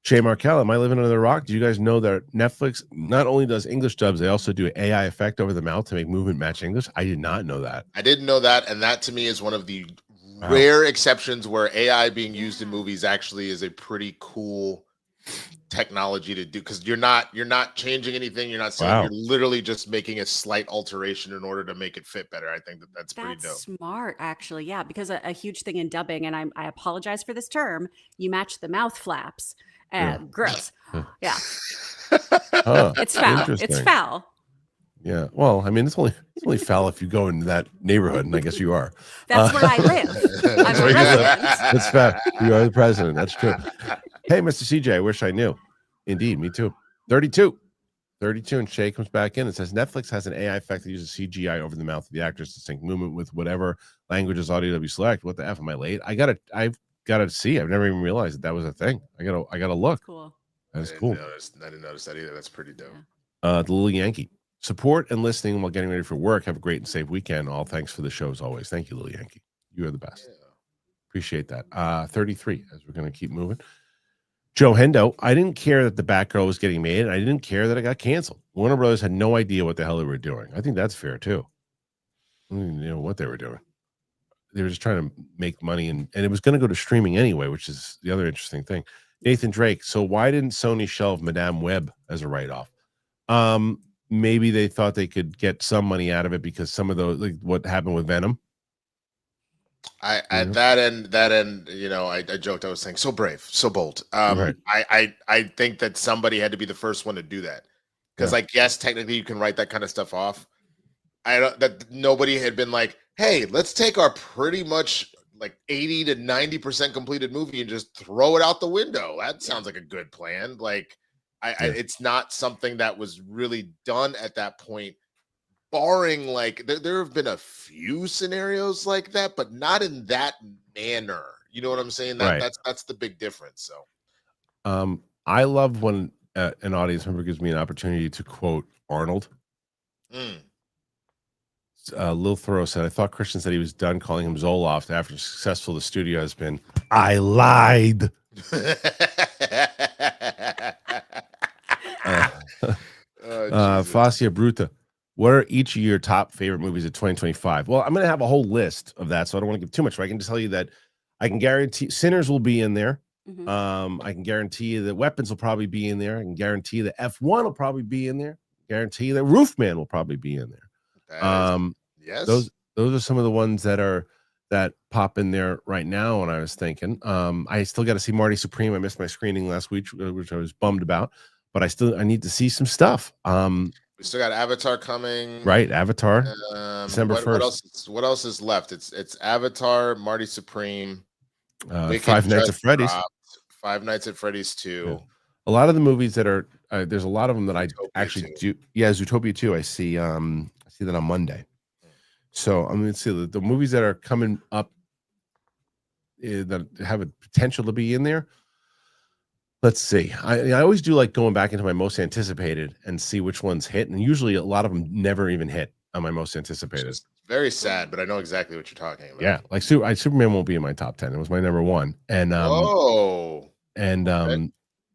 Speaker 1: Shay Markell, am I living under the rock? Do you guys know that Netflix not only does English dubs, they also do an AI effect over the mouth to make movement match English? I did not know that.
Speaker 3: I didn't know that, and that to me is one of the rare exceptions where AI being used in movies actually is a pretty cool technology to do, because you're not changing anything, you're not saying, you're literally just making a slight alteration in order to make it fit better. I think that's pretty dope.
Speaker 2: Smart, actually. Yeah, because a huge thing in dubbing, and I apologize for this term, you match the mouth flaps. Gross. Yeah. It's foul. It's foul.
Speaker 1: Yeah. Well, I mean, it's only foul if you go into that neighborhood, and I guess you are.
Speaker 2: That's where I live. I'm a resident.
Speaker 1: That's fact. You are the president. That's true. Hey, Mr. CJ, I wish I knew. Indeed, me too. 32, and Shay comes back in and says Netflix has an AI effect that uses CGI over the mouth of the actors to sync movement with whatever languages audio that we select. What the F, am I late? I've got to see. I've never even realized that was a thing. I gotta look.
Speaker 2: Cool.
Speaker 1: That is cool.
Speaker 3: I didn't notice that either. That's pretty dope.
Speaker 1: The Little Yankee. Support and listening while getting ready for work. Have a great and safe weekend. All thanks for the show as always. Thank you, Little Yankee. You are the best. Yeah. Appreciate that. 33, as we're going to keep moving. Joe Hendo, I didn't care that the Batgirl was getting made, and I didn't care that it got canceled. Warner Brothers had no idea what the hell they were doing. I think that's fair, too. I didn't know what they were doing. They were just trying to make money, and it was going to go to streaming anyway, which is the other interesting thing. Nathan Drake, so why didn't Sony shelve Madame Web as a write-off? Maybe they thought they could get some money out of it because some of those, like what happened with Venom.
Speaker 3: At that end, I joked. I was saying, so brave, so bold.
Speaker 1: Right.
Speaker 3: I think that somebody had to be the first one to do that, because I guess technically you can write that kind of stuff off. That nobody had been like, hey, let's take our pretty much like 80 to 90% completed movie and just throw it out the window. That sounds like a good plan. Like, it's not something that was really done at that point. Barring like there have been a few scenarios like that, but not in that manner. You know what I'm saying? That's the big difference. So,
Speaker 1: I love when an audience member gives me an opportunity to quote Arnold. Lil Thoreau said, "I thought Kristian said he was done calling him Zoloft after successful the studio has been. I lied." Fascia Bruta. What are each of your top favorite movies of 2025? Well, I'm going to have a whole list of that, so I don't want to give too much. But I can just tell you that I can guarantee Sinners will be in there. Mm-hmm. I can guarantee you that Weapons will probably be in there. I can guarantee that F1 will probably be in there. Guarantee you that Roofman will probably be in there.
Speaker 3: Yes,
Speaker 1: those are some of the ones that pop in there right now. And I was thinking, I still got to see Marty Supreme. I missed my screening last week, which I was bummed about. But I need to see some stuff.
Speaker 3: We still got Avatar coming.
Speaker 1: Right, Avatar. December 1st.
Speaker 3: What else is left? It's Avatar, Marty Supreme,
Speaker 1: Five Nights at Freddy's.
Speaker 3: Five Nights at Freddy's 2.
Speaker 1: Yeah. A lot of the movies that are there's a lot of them that I actually
Speaker 3: 2.
Speaker 1: do. Yeah, Zootopia 2. I see that on Monday. So I'm going to see the movies that are coming up that have a potential to be in there. Let's see. I always do like going back into my most anticipated and see which ones hit. And usually a lot of them never even hit on my most anticipated.
Speaker 3: It's very sad, but I know exactly what you're talking about.
Speaker 1: Yeah. Like Superman won't be in my top 10. It was my number 1. And,
Speaker 3: okay.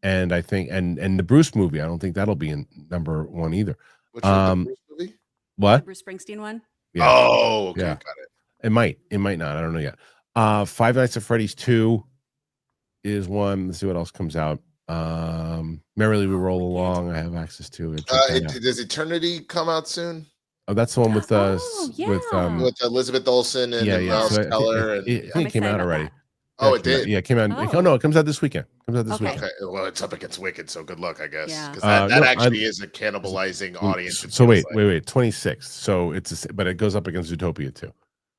Speaker 1: And I think and the Bruce movie, I don't think that'll be in number one either.
Speaker 3: Which was the Bruce movie?
Speaker 2: The
Speaker 1: What?
Speaker 2: Bruce Springsteen one.
Speaker 1: Yeah.
Speaker 3: Oh, okay,
Speaker 1: Yeah.
Speaker 3: got it.
Speaker 1: It might not. I don't know yet. Five Nights at Freddy's 2 is one. Let's see what else comes out. Merrily We Roll Along. I have access to it.
Speaker 3: Does Eternity come out soon?
Speaker 1: Oh, that's the one with
Speaker 2: yeah.
Speaker 3: With Elizabeth Olsen and Miles
Speaker 1: So
Speaker 3: Teller.
Speaker 1: I think it came out already.
Speaker 3: Oh, it did.
Speaker 1: Yeah, it came out.
Speaker 2: Oh.
Speaker 1: Oh no, it comes out this weekend.
Speaker 2: Okay.
Speaker 3: Okay, well, it's up against Wicked, so good luck, I guess.
Speaker 2: Yeah.
Speaker 3: Because that
Speaker 1: No,
Speaker 3: actually is a cannibalizing audience.
Speaker 1: So wait, 26th. So but it goes up against Zootopia too.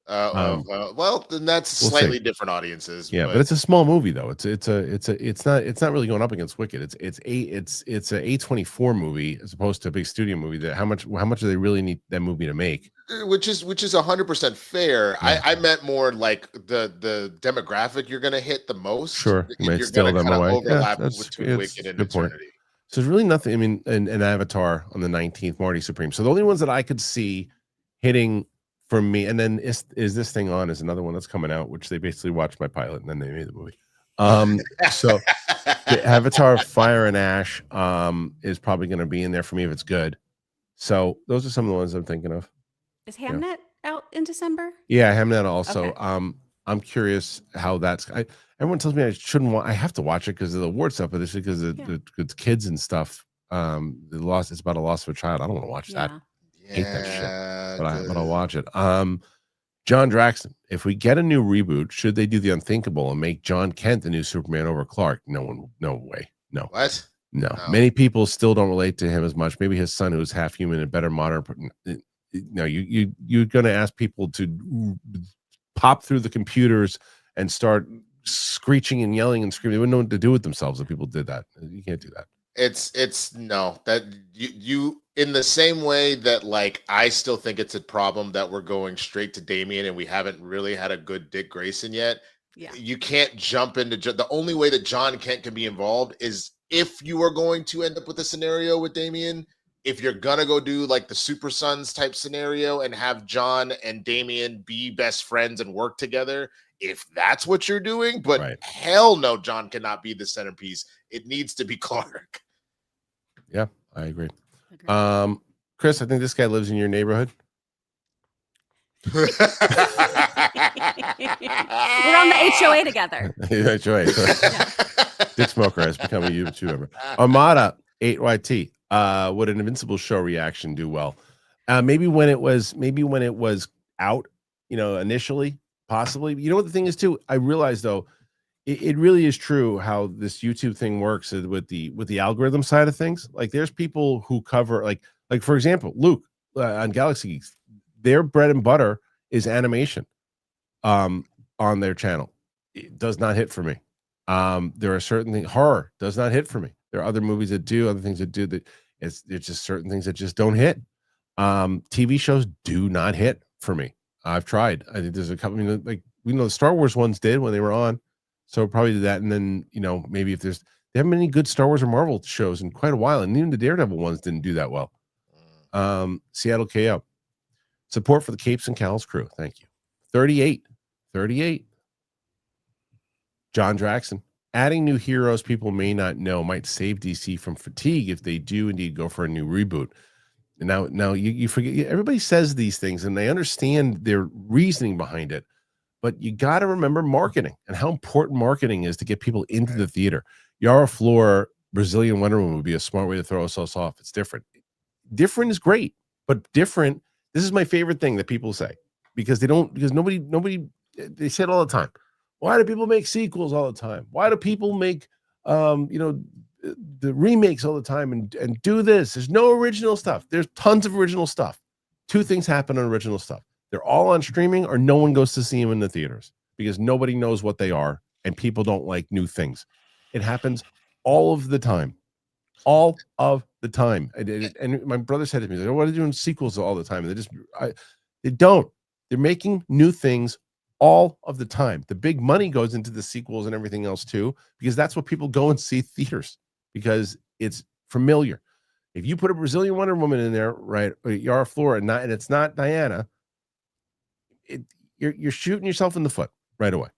Speaker 3: Well, then that's
Speaker 1: We'll
Speaker 3: slightly
Speaker 1: see.
Speaker 3: different audiences.
Speaker 1: Yeah, but it's a small movie though. It's not really going up against Wicked. It's a A24 movie as opposed to a big studio movie. That how much do they really need that movie to make?
Speaker 3: Which is 100% fair.
Speaker 1: Yeah.
Speaker 3: I meant more like the demographic you're going to hit the most.
Speaker 1: Sure, you might
Speaker 3: you're
Speaker 1: steal
Speaker 3: going to
Speaker 1: them
Speaker 3: kind of
Speaker 1: away.
Speaker 3: overlap
Speaker 1: Yeah,
Speaker 3: between Wicked and
Speaker 1: good point.
Speaker 3: Eternity.
Speaker 1: So there's really nothing. I mean, and Avatar on the 19th, Marty Supreme. So the only ones that I could see hitting for me, and then is this thing on is another one that's coming out, which they basically watched my pilot and then they made the movie. So the Avatar Fire and Ash is probably going to be in there for me if it's good. So those are some of the ones I'm thinking of.
Speaker 2: Is Hamnet out in December?
Speaker 1: Yeah, Hamnet also.
Speaker 2: Okay.
Speaker 1: I'm curious how that's. Everyone tells me I shouldn't want. I have to watch it because of the award stuff, but it's because of the kids and stuff. It's about a loss of a child. I don't want to watch that. Hate that shit. But I'll watch it. John Draxton. If we get a new reboot, should they do the unthinkable and make John Kent the new Superman over Clark? No way. No.
Speaker 3: What?
Speaker 1: No.
Speaker 3: No.
Speaker 1: Many people still don't relate to him as much. Maybe his son, who's half human and better modern. No, you're going to ask people to pop through the computers and start screeching and yelling and screaming. They wouldn't know what to do with themselves if people did that. You can't do that.
Speaker 3: It's no, that you in the same way that, like, I still think it's a problem that we're going straight to Damian and we haven't really had a good Dick Grayson yet.
Speaker 2: Yeah.
Speaker 3: You can't jump into the only way that John Kent can be involved is if you are going to end up with a scenario with Damian. If you're gonna go do like the Super Sons type scenario and have John and Damian be best friends and work together, if that's what you're doing, but
Speaker 1: Right.
Speaker 3: hell no, John cannot be the centerpiece. It needs to be Clark.
Speaker 1: Yeah, I agree.
Speaker 2: Agreed.
Speaker 1: Chris, I think this guy lives in your neighborhood.
Speaker 2: We're on the HOA together.
Speaker 1: That's right. Dick Smoker has become a YouTube member. Armada 8YT. Would an Invincible show reaction do well? Maybe when it was out, initially, possibly. You know what the thing is too? I realized though, it really is true how this YouTube thing works with the algorithm side of things. Like there's people who cover like for example, Luke on Galaxy Geeks, their bread and butter is animation on their channel. It does not hit for me. There are certain things, horror does not hit for me. There are other movies that do, other things that do. That there's just certain things that just don't hit. TV shows do not hit for me. I've tried. I think there's a couple, the Star Wars ones did when they were on. So probably do that. And then, maybe if they haven't been any good Star Wars or Marvel shows in quite a while. And even the Daredevil ones didn't do that well. Seattle KO. Support for the Capes and Cowls crew. Thank you. 38. John Draxton. Adding new heroes people may not know might save DC from fatigue if they do indeed go for a new reboot. And now you forget, everybody says these things and they understand their reasoning behind it. But you got to remember marketing and how important marketing is to get people into the theater. Yara Flor, Brazilian Wonder Woman would be a smart way to throw us off. It's different. Different is great, but different. This is my favorite thing that people say because nobody, they say it all the time. Why do people make sequels all the time? Why do people make, the remakes all the time and do this? There's no original stuff. There's tons of original stuff. Two things happen on original stuff. They're all on streaming or no one goes to see them in the theaters because nobody knows what they are and people don't like new things. It happens all of the time. All of the time. And my brother said to me, "What are they doing sequels all the time?" And they don't. They're making new things all of the time. The big money goes into the sequels and everything else too, because that's what people go and see theaters because it's familiar. If you put a Brazilian Wonder Woman in there, right, or Yara Flora, and it's not Diana, you're shooting yourself in the foot right away.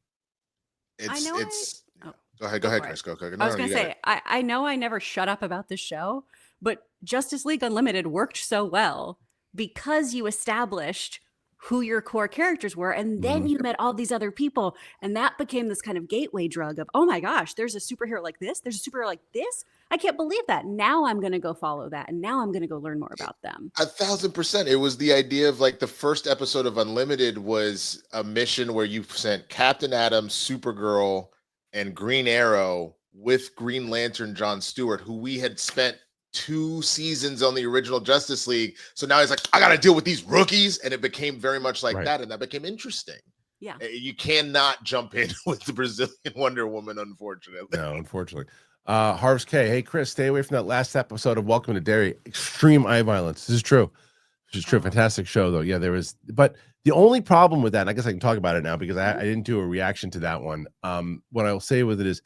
Speaker 3: Go ahead,
Speaker 2: Go for it.
Speaker 3: Kris. Go.
Speaker 2: I was going to say, I know I never shut up about this show, but Justice League Unlimited worked so well because you established who your core characters were, and then you met all these other people, and that became this kind of gateway drug of, oh my gosh, there's a superhero like this, there's a superhero like this. I can't believe that. Now I'm going to go follow that, and now I'm going to go learn more about them.
Speaker 3: 1,000%. It was the idea of like the first episode of Unlimited was a mission where you sent Captain Atom, Supergirl, and Green Arrow with Green Lantern John Stewart, who we had spent 2 seasons on the original Justice League. So now he's like, I got to deal with these rookies. And it became very much like that. And that became interesting.
Speaker 2: Yeah.
Speaker 3: You cannot jump in with the Brazilian Wonder Woman, unfortunately.
Speaker 1: No, unfortunately. Harv's K. Hey, Chris, stay away from that last episode of Welcome to Derry. Extreme eye violence. This is true. This is true. Fantastic show, though. Yeah, there was. But the only problem with that, and I guess I can talk about it now because I didn't do a reaction to that one. What I'll say with it is,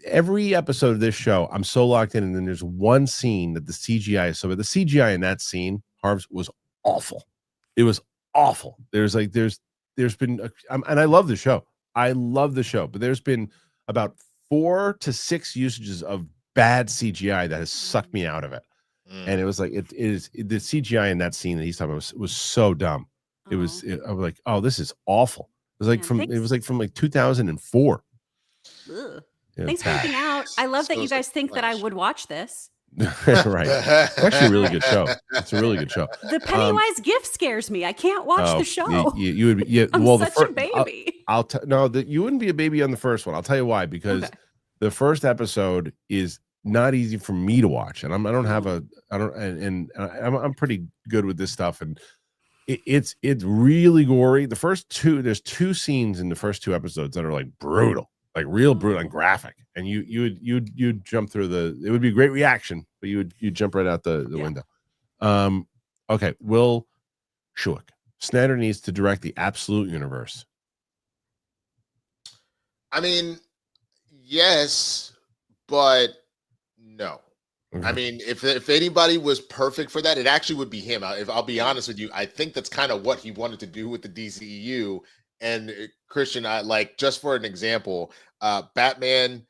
Speaker 1: every episode of this show, I'm so locked in, and then there's one scene that the CGI is so. But the CGI in that scene, Harv's, was awful. It was awful. There's been, and I love the show. I love the show, but there's been about 4 to 6 usages of bad CGI that has sucked me out of it. And it was like it is the CGI in that scene that he's talking about was so dumb. I was like, oh, this is awful. It was like from 2004.
Speaker 2: Ugh. Thanks for freaking out. I love that you guys think that I would watch this.
Speaker 1: Right. It's actually a really good show. It's a really good show.
Speaker 2: The Pennywise gift scares me. I can't watch the show.
Speaker 1: You would be. Yeah,
Speaker 2: I'm
Speaker 1: well,
Speaker 2: such a baby.
Speaker 1: You wouldn't be a baby on the first one. I'll tell you why. Because the first episode is not easy for me to watch, and I'm pretty good with this stuff, and it's really gory. There's 2 scenes in the first 2 episodes that are like brutal. Like real brutal and graphic, and you'd jump through it would be a great reaction, but you'd jump right out the window. Okay, Will Schuick. Snyder needs to direct the absolute universe.
Speaker 3: I mean, yes, but no.
Speaker 1: Okay.
Speaker 3: I mean, if anybody was perfect for that, it actually would be him. If I'll be honest with you, I think that's kind of what he wanted to do with the DCEU. And Kristian, I like, just for an example, Batman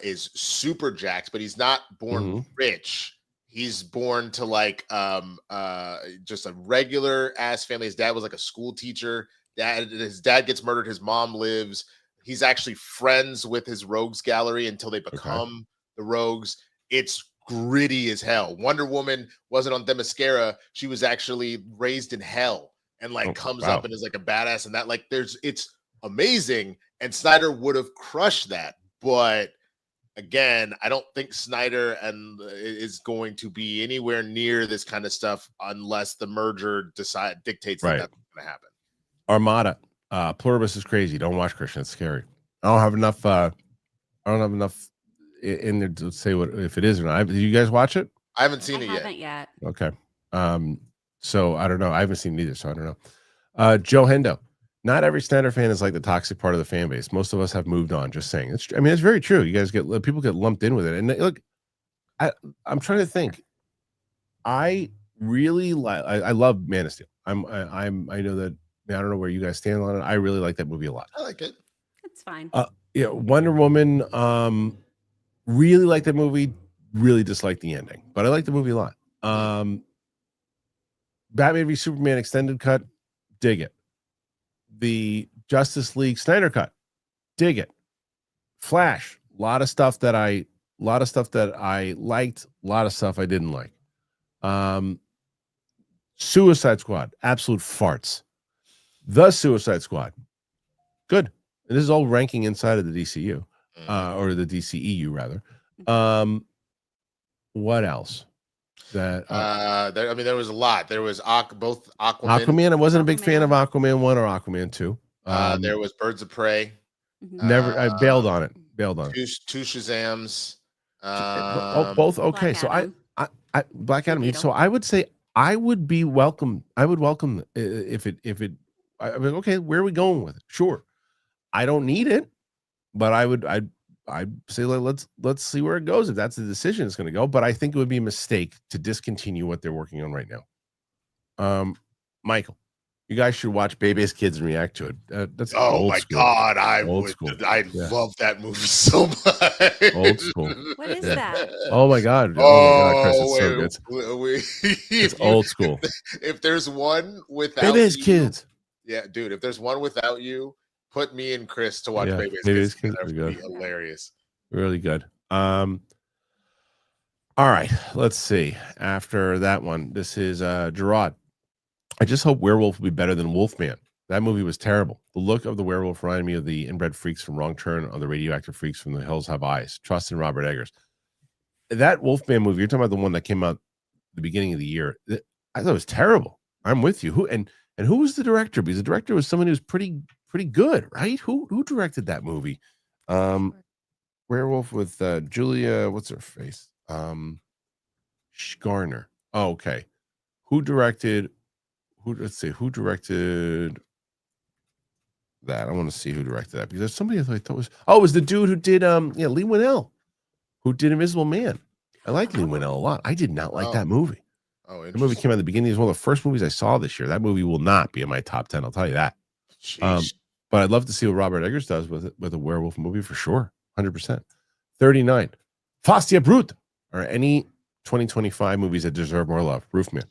Speaker 3: is super jacked, but he's not born rich. He's born to like just a regular ass family. His dad was like a school teacher. His dad gets murdered. His mom lives. He's actually friends with his rogues gallery until they become the rogues. It's gritty as hell. Wonder Woman wasn't on Themyscira. She was actually raised in hell. And like comes up and is like a badass, and that like it's amazing. And Snyder would have crushed that, but again, I don't think Snyder is going to be anywhere near this kind of stuff unless the merger dictates that that's going to happen.
Speaker 1: Armada, Pluribus is crazy. Don't watch Kristian; it's scary. I don't have enough. In there to say what if it is or not. Did you guys watch it?
Speaker 3: I haven't seen it yet.
Speaker 2: Haven't yet.
Speaker 1: Okay. So I don't know. I haven't seen it either, so I don't know. Joe Hendo. Not every Snyder fan is like the toxic part of the fan base. Most of us have moved on. Just saying. It's very true. You guys people get lumped in with it. And look, I'm trying to think. I really I love Man of Steel. I know that I don't know where you guys stand on it. I really like that movie a lot.
Speaker 3: I like it.
Speaker 2: It's fine.
Speaker 1: Yeah, Wonder Woman. Really like that movie. Really dislike the ending, but I like the movie a lot. Batman v Superman extended cut, dig it. The Justice League Snyder cut, dig it. Flash, a lot of stuff that I liked, a lot of stuff I didn't like. Suicide Squad, absolute farts. The Suicide Squad, good. And this is all ranking inside of the DCU, or the DCEU rather. What else? There
Speaker 3: was a lot. There was both
Speaker 1: Aquaman. I wasn't a big fan of Aquaman 1 or Aquaman 2.
Speaker 3: There was Birds of Prey.
Speaker 1: Never. I bailed on it.
Speaker 3: Two Shazams.
Speaker 1: Both okay.
Speaker 2: Black
Speaker 1: So I Black Adam. So I would say I would be welcome. I would welcome if it. I mean, okay, where are we going with it? Sure, I don't need it, but I'd say let's see where it goes. If that's the decision it's going to go, but I think it would be a mistake to discontinue what they're working on right now. Michael, You guys should watch Baby's Kids and react to it. That's
Speaker 3: Oh
Speaker 1: old
Speaker 3: my
Speaker 1: school.
Speaker 3: God, I
Speaker 1: Old
Speaker 3: would.
Speaker 1: school.
Speaker 3: I
Speaker 1: Yeah.
Speaker 3: love that movie so much.
Speaker 1: Old school.
Speaker 2: What is
Speaker 1: Yeah.
Speaker 2: that?
Speaker 1: Oh my God. Oh my God, Chris, it's so good. It's old school.
Speaker 3: If there's one without
Speaker 1: Baby's
Speaker 3: you,
Speaker 1: Kids.
Speaker 3: yeah, dude. If there's one without you, put me and Chris to watch
Speaker 1: Yeah,
Speaker 3: Baby's
Speaker 1: Baby's
Speaker 3: Kids.
Speaker 1: Kids
Speaker 3: That
Speaker 1: are
Speaker 3: would be
Speaker 1: good.
Speaker 3: hilarious.
Speaker 1: Really good. All right, let's see. After that one, this is Gerard. I just hope Werewolf will be better than Wolfman. That movie was terrible. The look of the werewolf reminded me of the inbred freaks from Wrong Turn or the radioactive freaks from The Hills Have Eyes. Trust in Robert Eggers. That Wolfman movie, you're talking about the one that came out the beginning of the year. I thought it was terrible. I'm with you. Who was the director? Because the director was someone who was pretty good, right? Who directed that movie? Werewolf with Julia, what's her face? Garner. Oh, okay. Let's see, who directed that? I want to see who directed that because there's somebody I thought was it was the dude who did Lee Winnell, who did Invisible Man. I like Lee Winnell a lot. I did not like that movie.
Speaker 3: Oh,
Speaker 1: the movie came out at the beginning. It was one of the first movies I saw this year. That movie will not be in my top 10. I'll tell you that. But I'd love to see what Robert Eggers does with a werewolf movie for sure. 100%. 39. Fastia Brut or any 2025 movies that deserve more love. Roofman.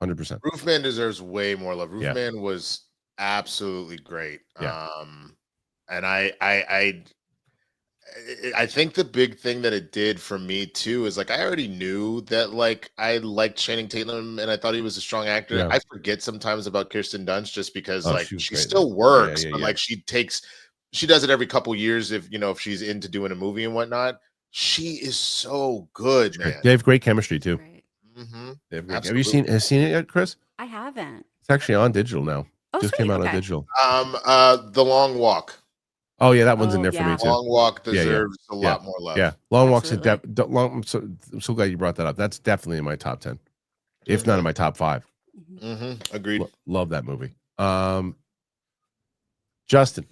Speaker 1: 100%.
Speaker 3: Roofman deserves way more love.
Speaker 1: Yeah.
Speaker 3: Roofman was absolutely great.
Speaker 1: Yeah.
Speaker 3: And I think the big thing that it did for me too is like I already knew that like I liked Channing Tatum and I thought he was a strong actor.
Speaker 1: Yeah.
Speaker 3: I forget sometimes about Kirsten Dunst just because she
Speaker 1: great.
Speaker 3: still works,
Speaker 1: Yeah,
Speaker 3: but
Speaker 1: yeah.
Speaker 3: like she does it every couple years if she's into doing a movie and whatnot. She is so good, man.
Speaker 1: They have great chemistry too.
Speaker 2: Right.
Speaker 3: Mm-hmm.
Speaker 1: Have you seen it yet, Chris?
Speaker 2: I haven't.
Speaker 1: It's actually on digital now.
Speaker 2: Oh,
Speaker 1: Just
Speaker 2: sweet.
Speaker 1: came out on
Speaker 2: Okay.
Speaker 1: digital.
Speaker 3: The Long Walk.
Speaker 1: Oh yeah, that one's in
Speaker 2: Oh,
Speaker 1: there for me
Speaker 2: yeah.
Speaker 1: too.
Speaker 3: Long Walk
Speaker 1: Yeah, yeah.
Speaker 3: deserves a lot more love.
Speaker 1: Yeah, Long Walk's
Speaker 2: Absolutely.
Speaker 1: I'm so glad you brought that up. That's definitely in my top 10, if not in my top 5.
Speaker 2: Mhm.
Speaker 3: Agreed.
Speaker 1: Love that movie. Justin,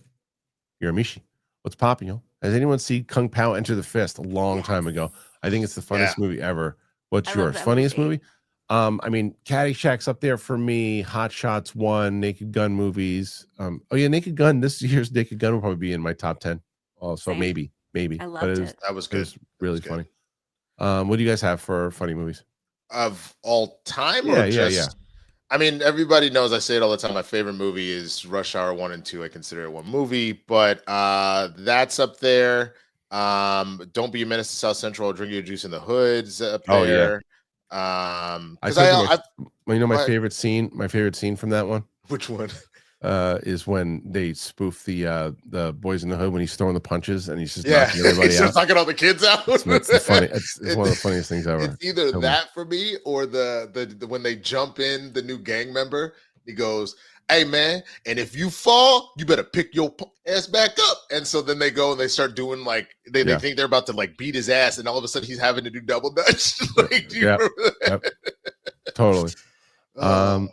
Speaker 1: Yorimishi, what's popping, yo? Has anyone seen Kung Pao Enter the Fist a long time ago? I think it's the funniest movie ever. What's
Speaker 2: I love
Speaker 1: yours?
Speaker 2: that
Speaker 1: Funniest
Speaker 2: movie.
Speaker 1: movie? I mean, Caddyshack's up there for me. Hot Shots 1, Naked Gun movies. Oh yeah, Naked Gun. This year's Naked Gun will probably be in my top 10. Oh, so
Speaker 2: Same.
Speaker 1: maybe.
Speaker 2: I
Speaker 1: But
Speaker 2: loved it.
Speaker 3: That was
Speaker 1: It
Speaker 3: good.
Speaker 1: was really
Speaker 3: That was
Speaker 1: funny. What do you guys have for funny movies?
Speaker 3: Of all time,
Speaker 1: Yeah,
Speaker 3: or
Speaker 1: yeah,
Speaker 3: just? I mean, everybody knows I say it all the time. My favorite movie is Rush Hour 1 and 2. I consider it one movie, but that's up there. Don't Be a Menace to South Central. I'll Drink Your Juice in the Hood's up
Speaker 1: Oh, yeah.
Speaker 3: there.
Speaker 1: I
Speaker 3: Because
Speaker 1: told you my
Speaker 3: what?
Speaker 1: favorite scene. My favorite scene from that one
Speaker 3: which one?
Speaker 1: is when they spoof the Boys in the Hood when he's throwing the punches and he's just
Speaker 3: Yeah,
Speaker 1: knocking everybody
Speaker 3: he's
Speaker 1: out.
Speaker 3: just knocking all the kids out.
Speaker 1: It's the funny. It's one of the funniest things ever.
Speaker 3: It's either
Speaker 1: Ever.
Speaker 3: that for me or the when they jump in the new gang member. He goes, "Hey man, and if you fall, you better pick your ass back up." And so then they go and they start doing like they think they're about to like beat his ass, and all of a sudden he's having to do double dutch. Like, do you
Speaker 1: Yep.
Speaker 3: remember that?
Speaker 1: Totally.
Speaker 3: Oh.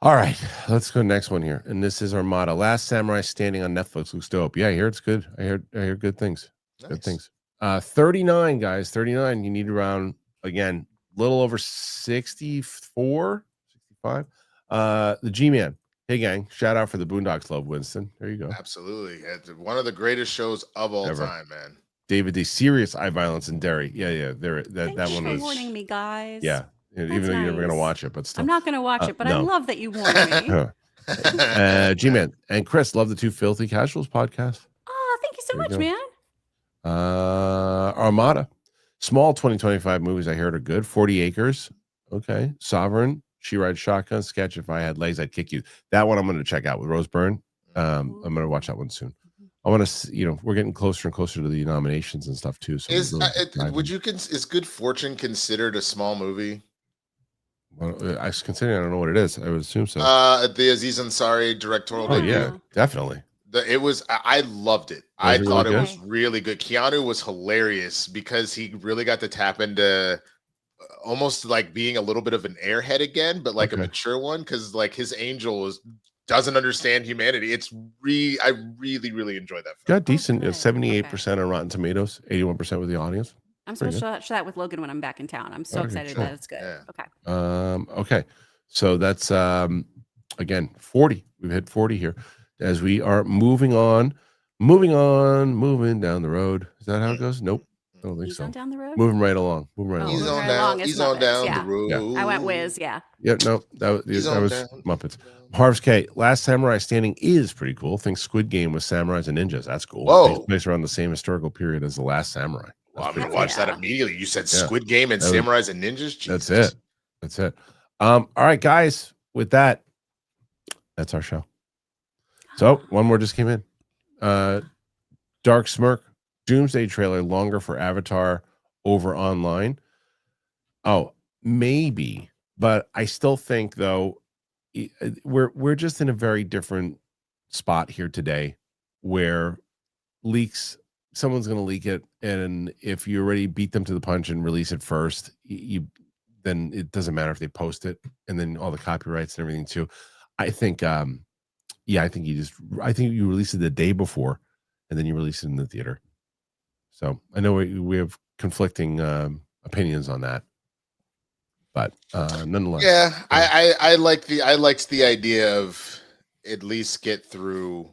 Speaker 1: All right, let's go next one here, and this is Armada. Last Samurai Standing on Netflix looks dope. Yeah, I hear it's good. I hear good things. Good
Speaker 3: Nice.
Speaker 1: things. 39 guys. 39. You need around again, little over 64, 65. The G-Man. Hey gang, shout out for the Boondocks love, Winston. There you go.
Speaker 3: Absolutely. It's one of the greatest shows of all
Speaker 1: Ever.
Speaker 3: time, man.
Speaker 1: David D. Serious Eye Violence in Derry. Yeah. There that
Speaker 2: Thank you
Speaker 1: one
Speaker 2: for
Speaker 1: was
Speaker 2: warning me, guys.
Speaker 1: yeah. Even
Speaker 2: That's
Speaker 1: though you're never gonna
Speaker 2: nice.
Speaker 1: watch it, but still.
Speaker 2: I'm not going to watch it, but I
Speaker 1: no.
Speaker 2: love that you warned me.
Speaker 1: G-Man and Chris love the Two Filthy Casuals podcast.
Speaker 2: Oh, thank you so
Speaker 1: There you
Speaker 2: much,
Speaker 1: go.
Speaker 2: man.
Speaker 1: Armada. Small 2025 movies I heard are good. 40 Acres. Okay. Sovereign. She Rides Shotgun. Sketch If I Had Legs, I'd Kick You. That one I'm going to check out with Rose Byrne. I'm going to watch that one soon. I want to, we're getting closer and closer to the nominations and stuff too. So
Speaker 3: Is
Speaker 1: really
Speaker 3: is Good Fortune considered a small movie?
Speaker 1: well, I considering I don't know what it is. I would assume so.
Speaker 3: The Aziz Ansari directorial
Speaker 1: Oh
Speaker 3: debut.
Speaker 1: yeah, definitely.
Speaker 3: I loved it.
Speaker 1: Was
Speaker 3: I
Speaker 1: it
Speaker 3: thought
Speaker 1: really
Speaker 3: it
Speaker 1: good?
Speaker 3: was really good. Keanu was hilarious because he really got to tap into almost like being a little bit of an airhead again, but like a
Speaker 1: Okay.
Speaker 3: mature one, because like his angel doesn't understand humanity. I really enjoyed that film.
Speaker 1: Got decent.
Speaker 2: good.
Speaker 1: 78% on Rotten Tomatoes, 81% with the audience.
Speaker 2: I'm
Speaker 1: Pretty
Speaker 2: supposed to watch that with Logan when I'm back in town. I'm so
Speaker 1: Okay,
Speaker 2: excited
Speaker 1: cool.
Speaker 2: that it's good.
Speaker 3: Yeah.
Speaker 2: Okay.
Speaker 1: Okay. So that's again, 40. We've hit 40 here as we are moving down the road. Is that how it goes? Nope. I don't think
Speaker 2: He's
Speaker 1: so.
Speaker 2: on down the road.
Speaker 1: Moving right along. Moving right
Speaker 2: Oh,
Speaker 3: He's
Speaker 1: along.
Speaker 2: moving
Speaker 3: on
Speaker 2: right along
Speaker 3: down.
Speaker 2: is
Speaker 3: He's on
Speaker 2: Muppets,
Speaker 3: down
Speaker 2: yeah.
Speaker 3: the road.
Speaker 2: I went whiz, yeah.
Speaker 1: Yeah, no, that
Speaker 3: He's
Speaker 1: was
Speaker 3: on
Speaker 1: Muppets.
Speaker 3: down.
Speaker 1: Harv's K. Last Samurai Standing is pretty cool. Think Squid Game with samurais and ninjas. That's cool.
Speaker 3: Whoa.
Speaker 1: Takes place around the same historical period as The Last Samurai.
Speaker 3: Well, I'm
Speaker 1: pretty
Speaker 3: gonna watch that
Speaker 2: Yeah.
Speaker 3: immediately. You said
Speaker 1: Yeah.
Speaker 3: Squid Game and
Speaker 1: That was-
Speaker 3: Samurais and Ninjas. Jesus.
Speaker 1: That's it. All right, guys. With that, that's our show. So one more just came in. Dark Smirk, Doomsday trailer longer for Avatar over online. Oh, maybe, but I still think though we're just in a very different spot here today, where someone's going to leak it, and if you already beat them to the punch and release it first, then it doesn't matter if they post it, and then all the copyrights and everything too. I think, I think you release it the day before, and then you release it in the theater. So I know we have conflicting opinions on that, but nonetheless,
Speaker 3: Yeah, I liked the idea of at least get through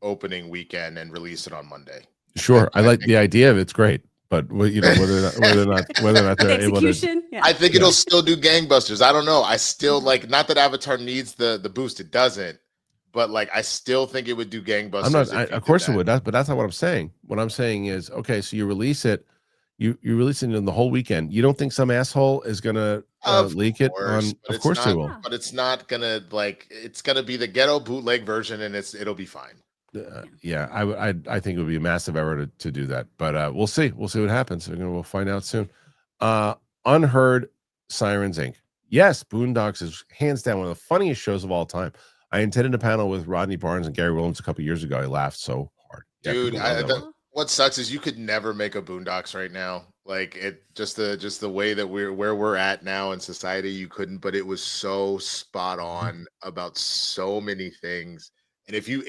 Speaker 3: opening weekend and release it on Monday.
Speaker 1: sure. I like
Speaker 3: think-
Speaker 1: the idea of it's great, but whether or not
Speaker 2: The
Speaker 1: they're able to.
Speaker 2: execution, yeah.
Speaker 3: I think it'll still do gangbusters. I don't know. I still not that Avatar needs the boost. It doesn't. But I still think it would do gangbusters.
Speaker 1: I'm not.
Speaker 3: if you
Speaker 1: Of
Speaker 3: did
Speaker 1: course
Speaker 3: that.
Speaker 1: it would. But that's not what I'm saying. What I'm saying is, okay, so you release it, you release it in the whole weekend. You don't think some asshole is gonna leak it on?
Speaker 3: but
Speaker 1: Of course they will.
Speaker 3: But it's not gonna it's gonna be the ghetto bootleg version, and it'll be fine.
Speaker 1: Yeah, I think it would be a massive error to do that. But we'll see. We'll see what happens. We'll find out soon. Unheard Sirens Inc. Yes, Boondocks is hands down one of the funniest shows of all time. I attended a panel with Rodney Barnes and Gary Williams a couple years ago. I laughed so hard. Yeah,
Speaker 3: Dude,
Speaker 1: people love that one.
Speaker 3: what sucks is you could never make a Boondocks right now. Just the way that where we're at now in society, you couldn't. But it was so spot on about so many things. And if you've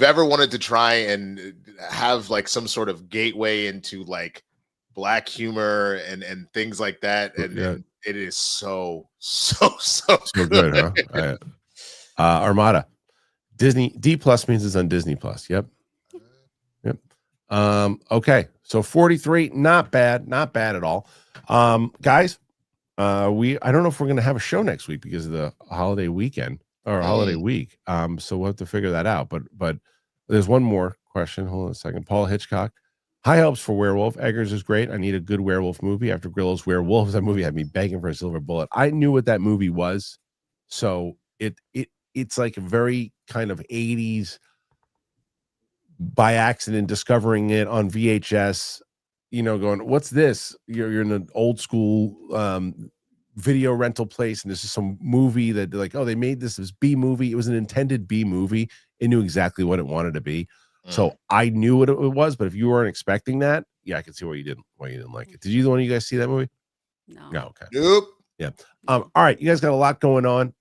Speaker 3: ever wanted to try and have some sort of gateway into black humor and things like that, and it is so
Speaker 1: good, huh? Armada, Disney D+ means it's on Disney+. Yep. Okay, so 43, not bad at all. Guys, I don't know if we're gonna have a show next week because of the holiday weekend or holiday week. So we'll have to figure that out. But there's one more question. Hold on a second. Paul Hitchcock. High hopes for Werewolf. Eggers is great. I need a good werewolf movie. After Grillo's Werewolves, that movie had me begging for a silver bullet. I knew what that movie was, so it's like a very kind of 80s by accident discovering it on VHS. Going, what's this? You're in an old school video rental place, and this is some movie that they made this B movie. It was an intended B movie. It knew exactly what it wanted to be. So I knew what it was, but if you weren't expecting that, I could see why you didn't like it. Did you guys see that movie?
Speaker 2: No.
Speaker 1: No, okay.
Speaker 3: Nope.
Speaker 1: Yeah. All right, you guys got a lot going on.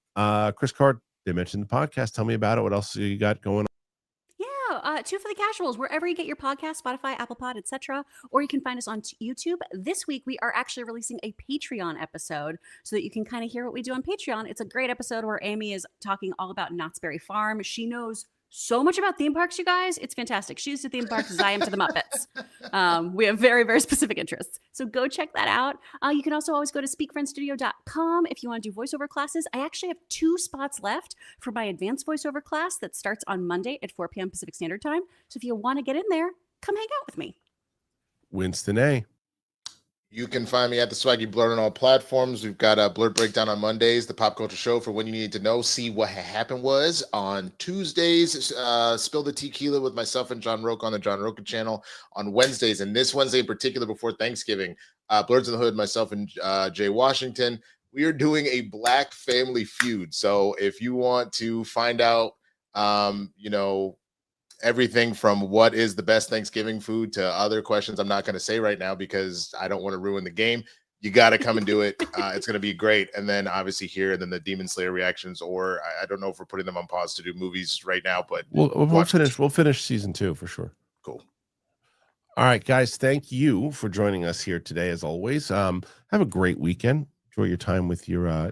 Speaker 1: Kris Carr, they mentioned the podcast. Tell me about it. What else you got going on?
Speaker 2: Yeah, Two for the Casuals, wherever you get your podcast, Spotify, Apple Pod, etc. Or you can find us on YouTube. This week, we are actually releasing a Patreon episode so that you can kind of hear what we do on Patreon. It's a great episode where Amy is talking all about Knott's Berry Farm. She knows so much about theme parks, you guys. It's fantastic. She's to theme parks as I am to the Muppets. We have very, very specific interests. So go check that out. You can also always go to speakfriendstudio.com if you want to do voiceover classes. I actually have 2 spots left for my advanced voiceover class that starts on Monday at 4 p.m. Pacific Standard Time. So if you want to get in there, come hang out with me.
Speaker 1: Winston A.
Speaker 3: You can find me at the Swaggy Blurred on all platforms. We've got a Blurred Breakdown on Mondays, the pop culture show for when you need to know, see what happened was. On Tuesdays, Spill the Tequila with myself and John Roca on the John Roca channel. On Wednesdays, and this Wednesday in particular before Thanksgiving, Blurs in the Hood, myself and Jay Washington, we are doing a Black Family Feud. So if you want to find out, everything from what is the best Thanksgiving food to other questions I'm not going to say right now because I don't want to ruin the game. You got to come and do it. It's going to be great. And then obviously here, and then the Demon Slayer reactions, or I don't know if we're putting them on pause to do movies right now, but
Speaker 1: we'll finish season 2 for sure.
Speaker 3: Cool.
Speaker 1: All right, guys. Thank you for joining us here today. As always, have a great weekend. enjoy your time with your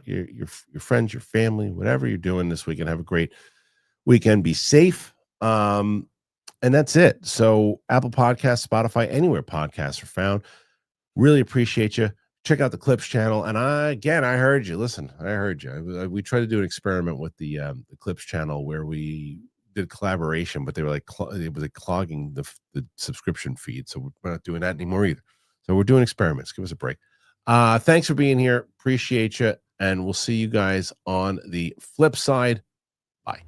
Speaker 1: friends, your family, whatever you're doing this weekend. Have a great weekend. Be safe. And that's it. So Apple Podcasts, Spotify, anywhere podcasts are found. Really appreciate you. Check out the Clips channel. And I heard you. Listen, I heard you. We tried to do an experiment with the Clips channel where we did collaboration, but they were like it was like clogging the subscription feed. So we're not doing that anymore either. So we're doing experiments. Give us a break. Thanks for being here. Appreciate you. And we'll see you guys on the flip side. Bye.